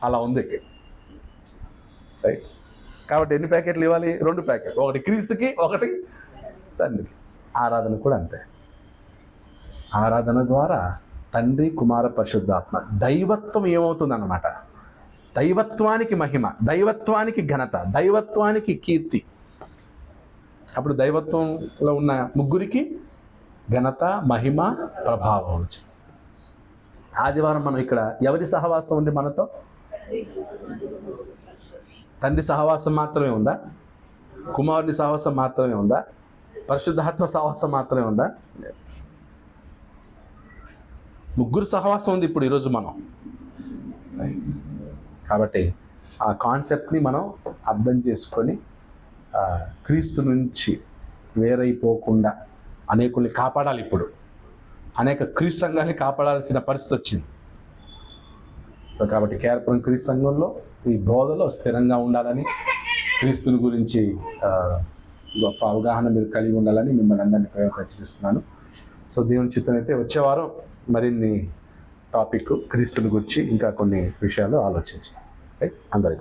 అలా ఉంది. రైట్. కాబట్టి ఎన్ని ప్యాకెట్లు ఇవ్వాలి? 2 ప్యాకెట్లు, ఒకటి క్రీస్తుకి, ఒకటి తండ్రికి. ఆరాధన కూడా అంతే. ఆరాధన ద్వారా తండ్రి, కుమార, పరిశుద్ధాత్మ దైవత్వం ఏమవుతుందన్నమాట. దైవత్వానికి మహిమ, దైవత్వానికి ఘనత, దైవత్వానికి కీర్తి. అప్పుడు దైవత్వంలో ఉన్న ముగ్గురికి ఘనత, మహిమ, ప్రభావం వచ్చింది. ఆదివారం మనం ఇక్కడ ఎవరి సహవాసం ఉంది మనతో? తండ్రి సహవాసం మాత్రమే ఉందా? కుమారుని సహవాసం మాత్రమే ఉందా? పరిశుద్ధాత్మ సహవాసం మాత్రమే ఉందా? ముగ్గురు సహవాసం ఉంది ఇప్పుడు ఈరోజు మనం. కాబట్టి ఆ కాన్సెప్ట్ని మనం అర్థం చేసుకొని క్రీస్తు నుంచి వేరైపోకుండా అనేకుల్ని కాపాడాలి. ఇప్పుడు అనేక క్రీస్తు సంఘాన్ని కాపాడాల్సిన పరిస్థితి వచ్చింది. సో కాబట్టి కేఆర్పురం క్రీస్తు సంఘంలో ఈ బోధలో స్థిరంగా ఉండాలని, క్రీస్తుని గురించి గొప్ప అవగాహన మీరు కలిగి ఉండాలని మిమ్మల్ని అందరినీ ప్రయత్నిస్తున్నాను. సో దేవుని చిత్తం అయితే వచ్చే వారం మరిన్ని టాపిక్ క్రీస్తుని గురించి ఇంకా కొన్ని విషయాలు ఆలోచించాం. రైట్. అందరికీ